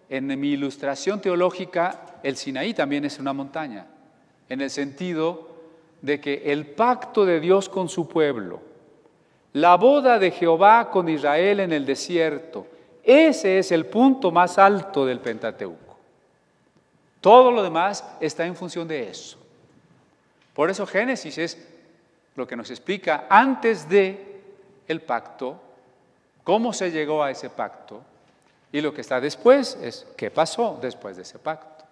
en mi ilustración teológica, el Sinaí también es una montaña, en el sentido de que el pacto de Dios con su pueblo, la boda de Jehová con Israel en el desierto, ese es el punto más alto del Pentateuco. Todo lo demás está en función de eso. Por eso Génesis es lo que nos explica antes de el pacto, cómo se llegó a ese pacto, y lo que está después es qué pasó después de ese pacto.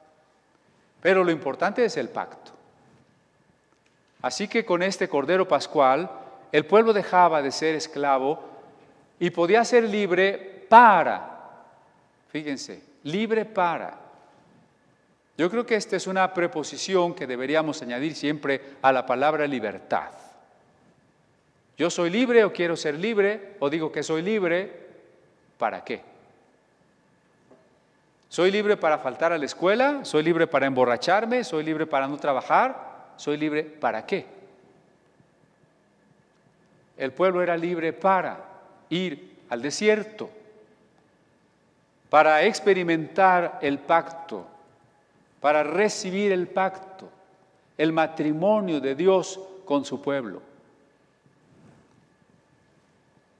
Pero lo importante es el pacto. Así que con este Cordero Pascual, el pueblo dejaba de ser esclavo y podía ser libre para, fíjense, libre para. Yo creo que esta es una preposición que deberíamos añadir siempre a la palabra libertad. Yo soy libre o quiero ser libre, o digo que soy libre, ¿para qué? ¿Soy libre para faltar a la escuela? ¿Soy libre para emborracharme? ¿Soy libre para no trabajar? ¿Soy libre para qué? El pueblo era libre para ir al desierto, para experimentar el pacto, para recibir el pacto, el matrimonio de Dios con su pueblo.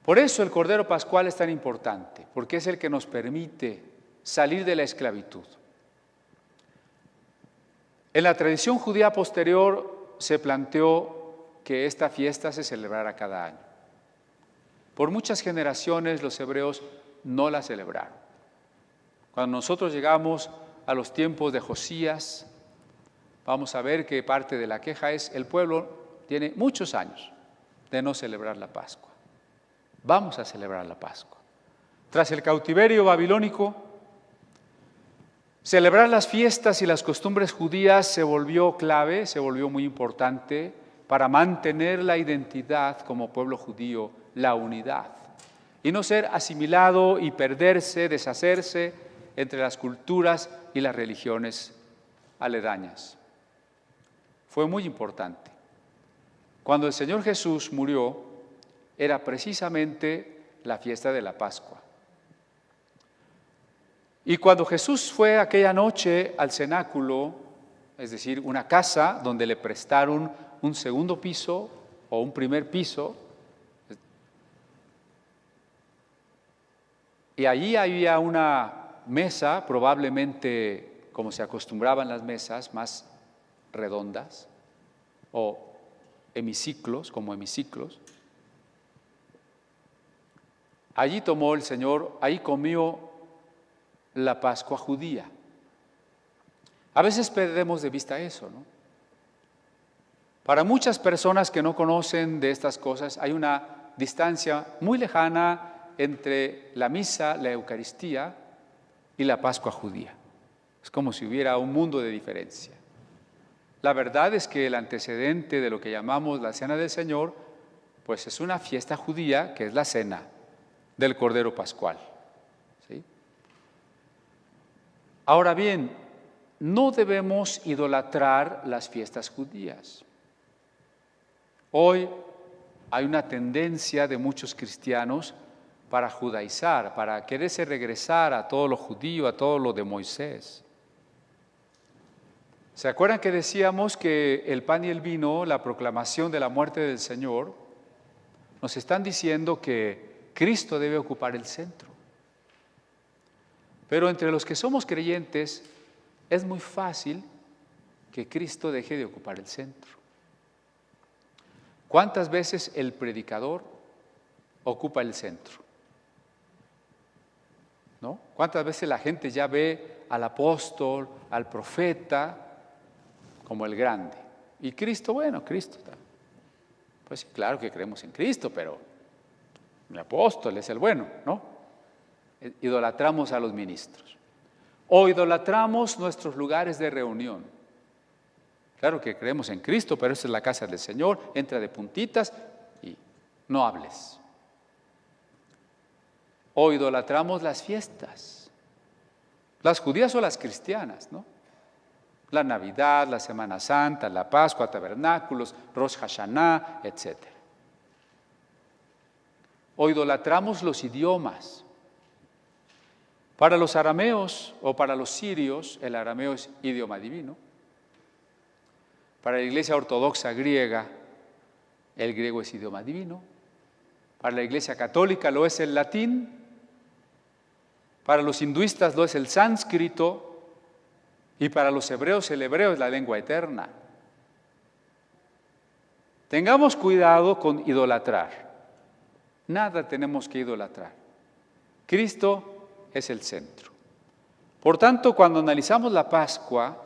Por eso el Cordero Pascual es tan importante, porque es el que nos permite salir de la esclavitud. En la tradición judía posterior se planteó que esta fiesta se celebrara cada año. Por muchas generaciones los hebreos no la celebraron. Cuando nosotros llegamos a los tiempos de Josías, vamos a ver que parte de la queja es el pueblo tiene muchos años de no celebrar la Pascua. Vamos a celebrar la Pascua. Tras el cautiverio babilónico, celebrar las fiestas y las costumbres judías se volvió clave, se volvió muy importante para mantener la identidad como pueblo judío, la unidad, y no ser asimilado y perderse, deshacerse entre las culturas y las religiones aledañas. Fue muy importante. Cuando el Señor Jesús murió, era precisamente la fiesta de la Pascua. Y cuando Jesús fue aquella noche al cenáculo, es decir, una casa donde le prestaron un segundo piso o un primer piso, y allí había una mesa, probablemente como se acostumbraban las mesas, más redondas, o hemiciclos, como hemiciclos. Allí tomó el Señor, ahí comió la Pascua judía. A veces perdemos de vista eso, ¿no? Para muchas personas que no conocen de estas cosas, hay una distancia muy lejana entre la misa, la Eucaristía y la Pascua judía. Es como si hubiera un mundo de diferencia. La verdad es que el antecedente de lo que llamamos la Cena del Señor, pues es una fiesta judía que es la cena del Cordero Pascual. ¿Sí? Ahora bien, no debemos idolatrar las fiestas judías. Hoy hay una tendencia de muchos cristianos para judaizar, para quererse regresar a todo lo judío, a todo lo de Moisés. ¿Se acuerdan que decíamos que el pan y el vino, la proclamación de la muerte del Señor, nos están diciendo que Cristo debe ocupar el centro? Pero entre los que somos creyentes es muy fácil que Cristo deje de ocupar el centro. ¿Cuántas veces el predicador ocupa el centro? ¿No? ¿Cuántas veces la gente ya ve al apóstol, al profeta, como el grande? Y Cristo, bueno, Cristo. Pues claro que creemos en Cristo, pero el apóstol es el bueno, ¿no? Idolatramos a los ministros. O idolatramos nuestros lugares de reunión. Claro que creemos en Cristo, pero esta es la casa del Señor, entra de puntitas y no hables. O idolatramos las fiestas, las judías o las cristianas, ¿no? La Navidad, la Semana Santa, la Pascua, tabernáculos, Rosh Hashanah, etc. O idolatramos los idiomas. Para los arameos o para los sirios, el arameo es idioma divino. Para la Iglesia Ortodoxa griega, el griego es idioma divino. Para la Iglesia Católica lo es el latín. Para los hinduistas lo es el sánscrito. Y para los hebreos el hebreo es la lengua eterna. Tengamos cuidado con idolatrar. Nada tenemos que idolatrar. Cristo es el centro. Por tanto, cuando analizamos la Pascua,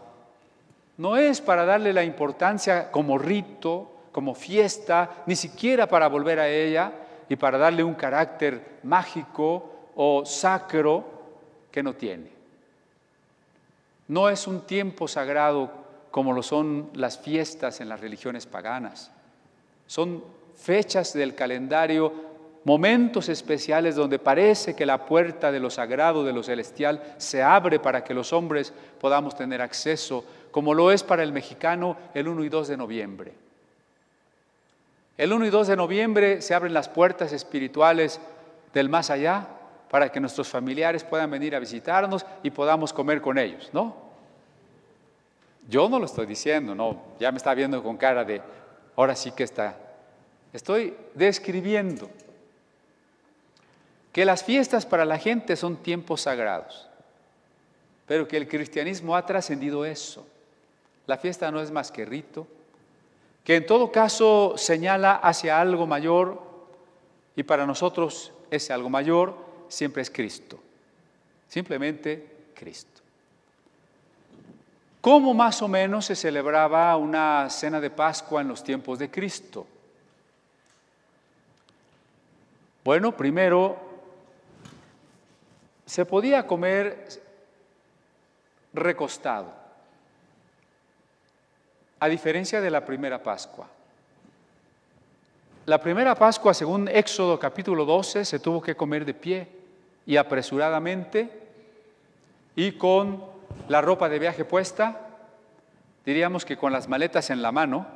no es para darle la importancia como rito, como fiesta, ni siquiera para volver a ella y para darle un carácter mágico o sacro que no tiene. No es un tiempo sagrado como lo son las fiestas en las religiones paganas. Son fechas del calendario, momentos especiales donde parece que la puerta de lo sagrado, de lo celestial, se abre para que los hombres podamos tener acceso, como lo es para el mexicano el 1 y 2 de noviembre. El 1 y 2 de noviembre se abren las puertas espirituales del más allá para que nuestros familiares puedan venir a visitarnos y podamos comer con ellos, ¿no? Yo no lo estoy diciendo, no, ya me está viendo con cara de, ahora sí que está. Estoy describiendo que las fiestas para la gente son tiempos sagrados, pero que el cristianismo ha trascendido eso. La fiesta no es más que rito, que en todo caso señala hacia algo mayor y para nosotros ese algo mayor siempre es Cristo, simplemente Cristo. ¿Cómo más o menos se celebraba una cena de Pascua en los tiempos de Cristo? Bueno, primero, se podía comer recostado, a diferencia de la primera Pascua. La primera Pascua, según Éxodo capítulo 12, se tuvo que comer de pie y apresuradamente y con la ropa de viaje puesta, diríamos que con las maletas en la mano,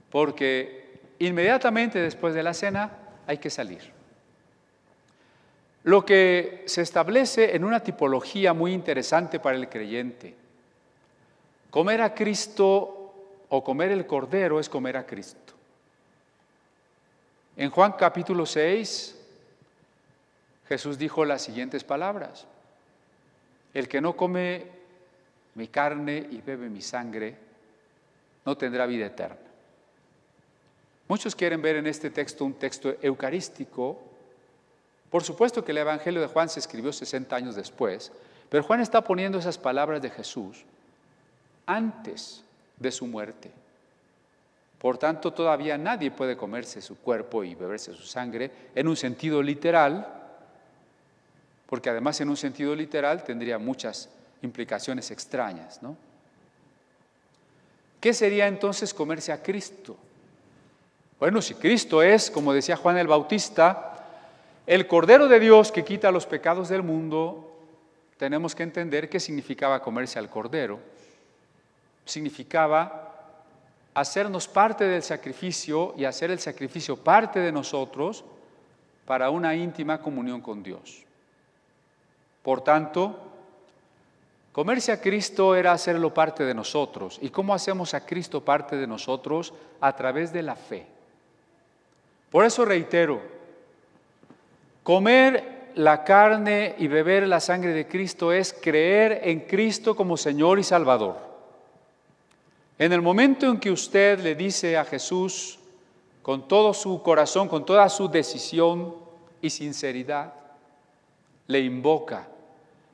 porque inmediatamente después de la cena hay que salir. lo que se establece en una tipología muy interesante para el creyente. Comer a Cristo o comer el Cordero es comer a Cristo. En Juan capítulo 6, Jesús dijo las siguientes palabras: el que no come mi carne y bebe mi sangre no tendrá vida eterna. Muchos quieren ver en este texto un texto eucarístico. Por supuesto que el Evangelio de Juan se escribió 60 años después, pero Juan está poniendo esas palabras de Jesús antes de su muerte. Por tanto, todavía nadie puede comerse su cuerpo y beberse su sangre en un sentido literal, porque además en un sentido literal tendría muchas implicaciones extrañas, ¿no? ¿Qué sería entonces comerse a Cristo? Bueno, si Cristo es, como decía Juan el Bautista, el Cordero de Dios que quita los pecados del mundo, tenemos que entender qué significaba comerse al Cordero. Significaba hacernos parte del sacrificio y hacer el sacrificio parte de nosotros para una íntima comunión con Dios. Por tanto, comerse a Cristo era hacerlo parte de nosotros. ¿Y cómo hacemos a Cristo parte de nosotros? A través de la fe. Por eso reitero, comer la carne y beber la sangre de Cristo es creer en Cristo como Señor y Salvador. En el momento en que usted le dice a Jesús con todo su corazón, con toda su decisión y sinceridad, le invoca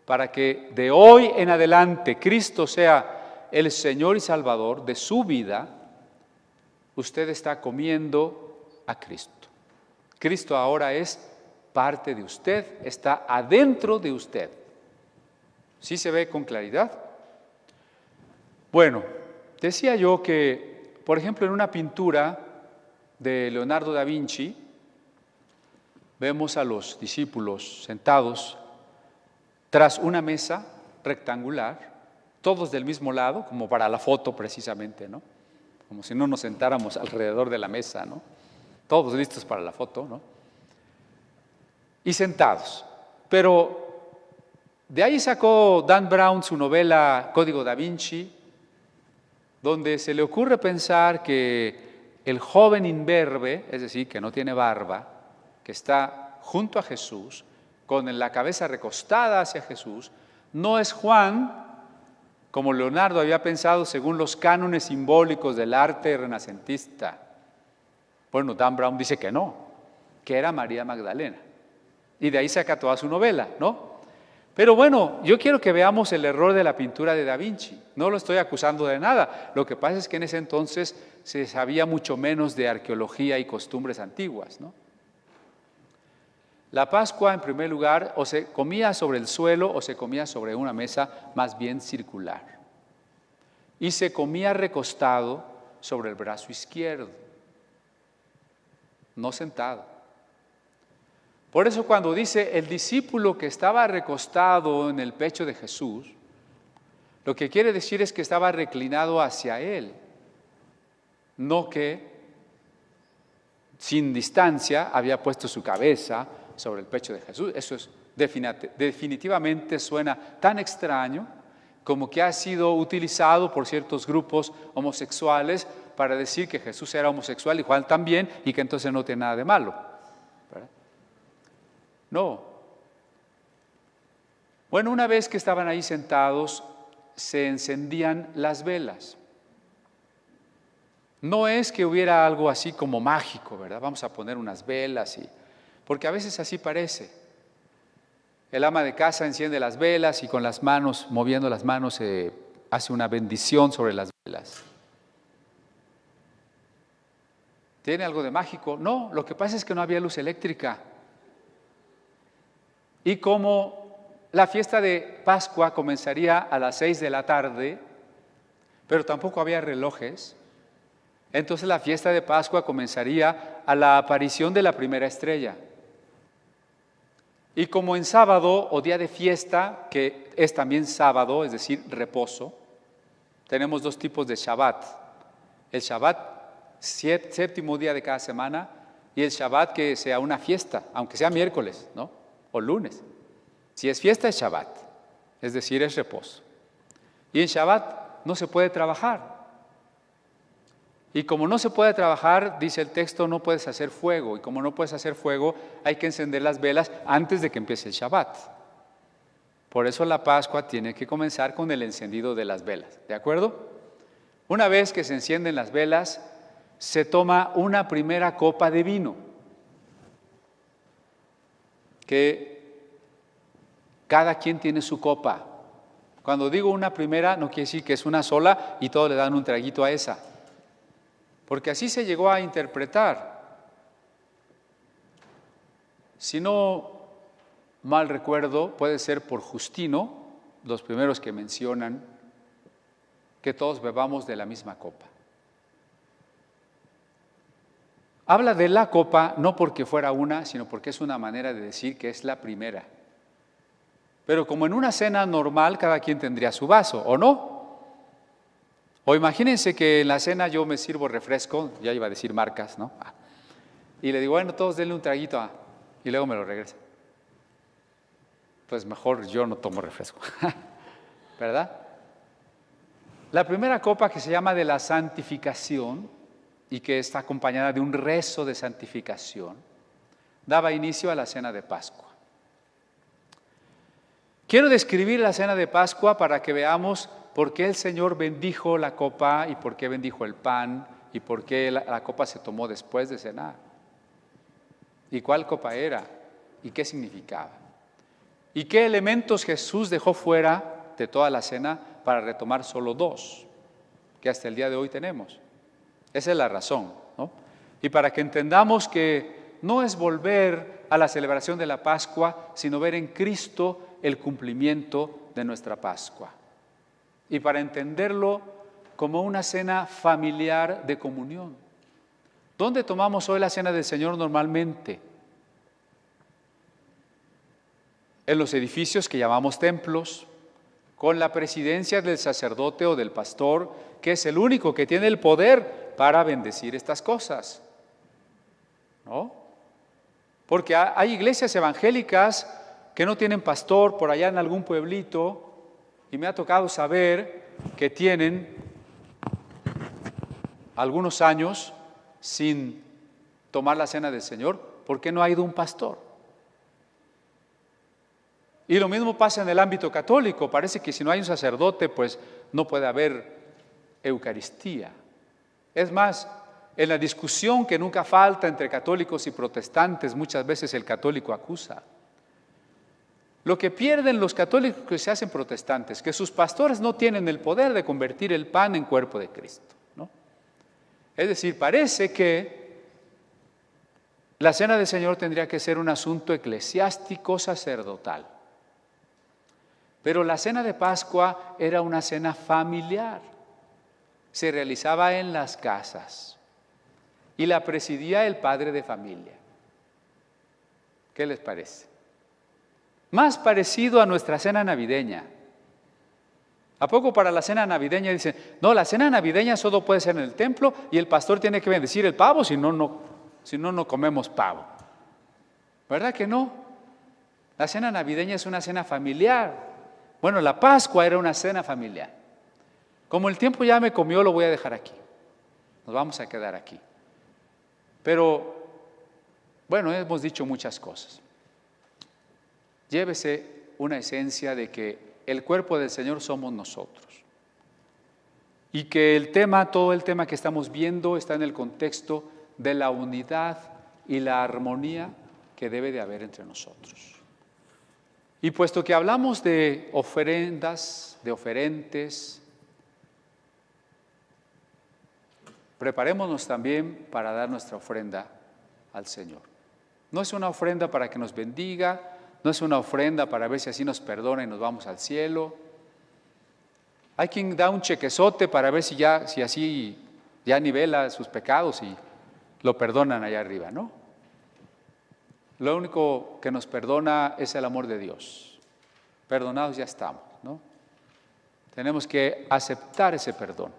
para que de hoy en adelante Cristo sea el Señor y Salvador de su vida, usted está comiendo a Cristo. Cristo ahora es parte de usted, está adentro de usted. ¿Sí se ve con claridad? Bueno, decía yo que, por ejemplo, en una pintura de Leonardo da Vinci, vemos a los discípulos sentados tras una mesa rectangular, todos del mismo lado, como para la foto precisamente, ¿no? Como si no nos sentáramos alrededor de la mesa, ¿no? Todos listos para la foto, ¿no? Y sentados. Pero de ahí sacó Dan Brown su novela Código da Vinci, donde se le ocurre pensar que el joven imberbe, es decir, que no tiene barba, que está junto a Jesús, con la cabeza recostada hacia Jesús, no es Juan, como Leonardo había pensado según los cánones simbólicos del arte renacentista. Bueno, Dan Brown dice que no, que era María Magdalena. Y de ahí saca toda su novela, ¿no? Pero bueno, yo quiero que veamos el error de la pintura de Da Vinci. No lo estoy acusando de nada. Lo que pasa es que en ese entonces se sabía mucho menos de arqueología y costumbres antiguas, ¿no? La Pascua, en primer lugar, o se comía sobre el suelo o se comía sobre una mesa más bien circular. Y se comía recostado sobre el brazo izquierdo, no sentado. Por eso cuando dice el discípulo que estaba recostado en el pecho de Jesús, lo que quiere decir es que estaba reclinado hacia él, no que sin distancia había puesto su cabeza sobre el pecho de Jesús. Eso es definitivamente suena tan extraño como que ha sido utilizado por ciertos grupos homosexuales para decir que Jesús era homosexual y Juan también, y que entonces no tiene nada de malo, ¿verdad? No. Bueno, una vez que estaban ahí sentados, se encendían las velas. No es que hubiera algo así como mágico, ¿verdad? Vamos a poner unas velas, porque a veces así parece. El ama de casa enciende las velas y con las manos, moviendo las manos, hace una bendición sobre las velas. ¿Tiene algo de mágico? No, lo que pasa es que no había luz eléctrica. Y como la fiesta de Pascua comenzaría a las 6 de la tarde, pero tampoco había relojes, entonces la fiesta de Pascua comenzaría a la aparición de la primera estrella. Y como en sábado o día de fiesta, que es también sábado, es decir, reposo, tenemos dos tipos de Shabbat. El Shabbat, séptimo día de cada semana, y el Shabbat que sea una fiesta, aunque sea miércoles, ¿no? o lunes. Si es fiesta es Shabbat, es decir, es reposo. Y en Shabbat no se puede trabajar. Y como no se puede trabajar, dice el texto, no puedes hacer fuego. Y como no puedes hacer fuego, hay que encender las velas antes de que empiece el Shabbat. Por eso la Pascua tiene que comenzar con el encendido de las velas. ¿De acuerdo? Una vez que se encienden las velas, se toma una primera copa de vino, que cada quien tiene su copa. Cuando digo una primera, no quiere decir que es una sola y todos le dan un traguito a esa, porque así se llegó a interpretar. Si no mal recuerdo, puede ser por Justino, los primeros que mencionan que todos bebamos de la misma copa. Habla de la copa no porque fuera una, sino porque es una manera de decir que es la primera. Pero como en una cena normal, cada quien tendría su vaso, ¿o no? O imagínense que en la cena yo me sirvo refresco, ya iba a decir marcas, ¿no? Y le digo, bueno, todos denle un traguito, y luego me lo regresa. Pues mejor yo no tomo refresco, ¿verdad? La primera copa, que se llama de la santificación y que está acompañada de un rezo de santificación, daba inicio a la cena de Pascua. Quiero describir la cena de Pascua para que veamos por qué el Señor bendijo la copa y por qué bendijo el pan y por qué la copa se tomó después de cenar. Y cuál copa era y qué significaba. Y qué elementos Jesús dejó fuera de toda la cena para retomar solo dos, que hasta el día de hoy tenemos. Esa es la razón, ¿no? Y para que entendamos que no es volver a la celebración de la Pascua, sino ver en Cristo el cumplimiento de nuestra Pascua. Y para entenderlo como una cena familiar de comunión. ¿Dónde tomamos hoy la cena del Señor normalmente? En los edificios que llamamos templos, con la presidencia del sacerdote o del pastor, que es el único que tiene el poder para bendecir estas cosas, ¿no? Porque hay iglesias evangélicas que no tienen pastor por allá en algún pueblito, y me ha tocado saber que tienen algunos años sin tomar la cena del Señor porque no ha ido un pastor. Y lo mismo pasa en el ámbito católico. Parece que si no hay un sacerdote, pues no puede haber Eucaristía. Es más, en la discusión que nunca falta entre católicos y protestantes, muchas veces el católico acusa. Lo que pierden los católicos que se hacen protestantes, que sus pastores no tienen el poder de convertir el pan en cuerpo de Cristo, ¿no? Es decir, parece que la cena del Señor tendría que ser un asunto eclesiástico sacerdotal. Pero la cena de Pascua era una cena familiar. Se realizaba en las casas y la presidía el padre de familia. ¿Qué les parece? Más parecido a nuestra cena navideña. ¿A poco para la cena navideña dicen, no, la cena navideña solo puede ser en el templo y el pastor tiene que bendecir el pavo, si no, no comemos pavo? ¿Verdad que no? La cena navideña es una cena familiar. Bueno, la Pascua era una cena familiar. Como el tiempo ya me comió, lo voy a dejar aquí. Nos vamos a quedar aquí. Pero, bueno, hemos dicho muchas cosas. Llévese una esencia de que el cuerpo del Señor somos nosotros. Y que todo el tema que estamos viendo está en el contexto de la unidad y la armonía que debe de haber entre nosotros. Y puesto que hablamos de ofrendas, de oferentes, preparémonos también para dar nuestra ofrenda al Señor. No es una ofrenda para que nos bendiga, no es una ofrenda para ver si así nos perdona y nos vamos al cielo. Hay quien da un chequezote para ver si así ya nivela sus pecados y lo perdonan allá arriba, ¿no? Lo único que nos perdona es el amor de Dios. Perdonados ya estamos, ¿no? Tenemos que aceptar ese perdón.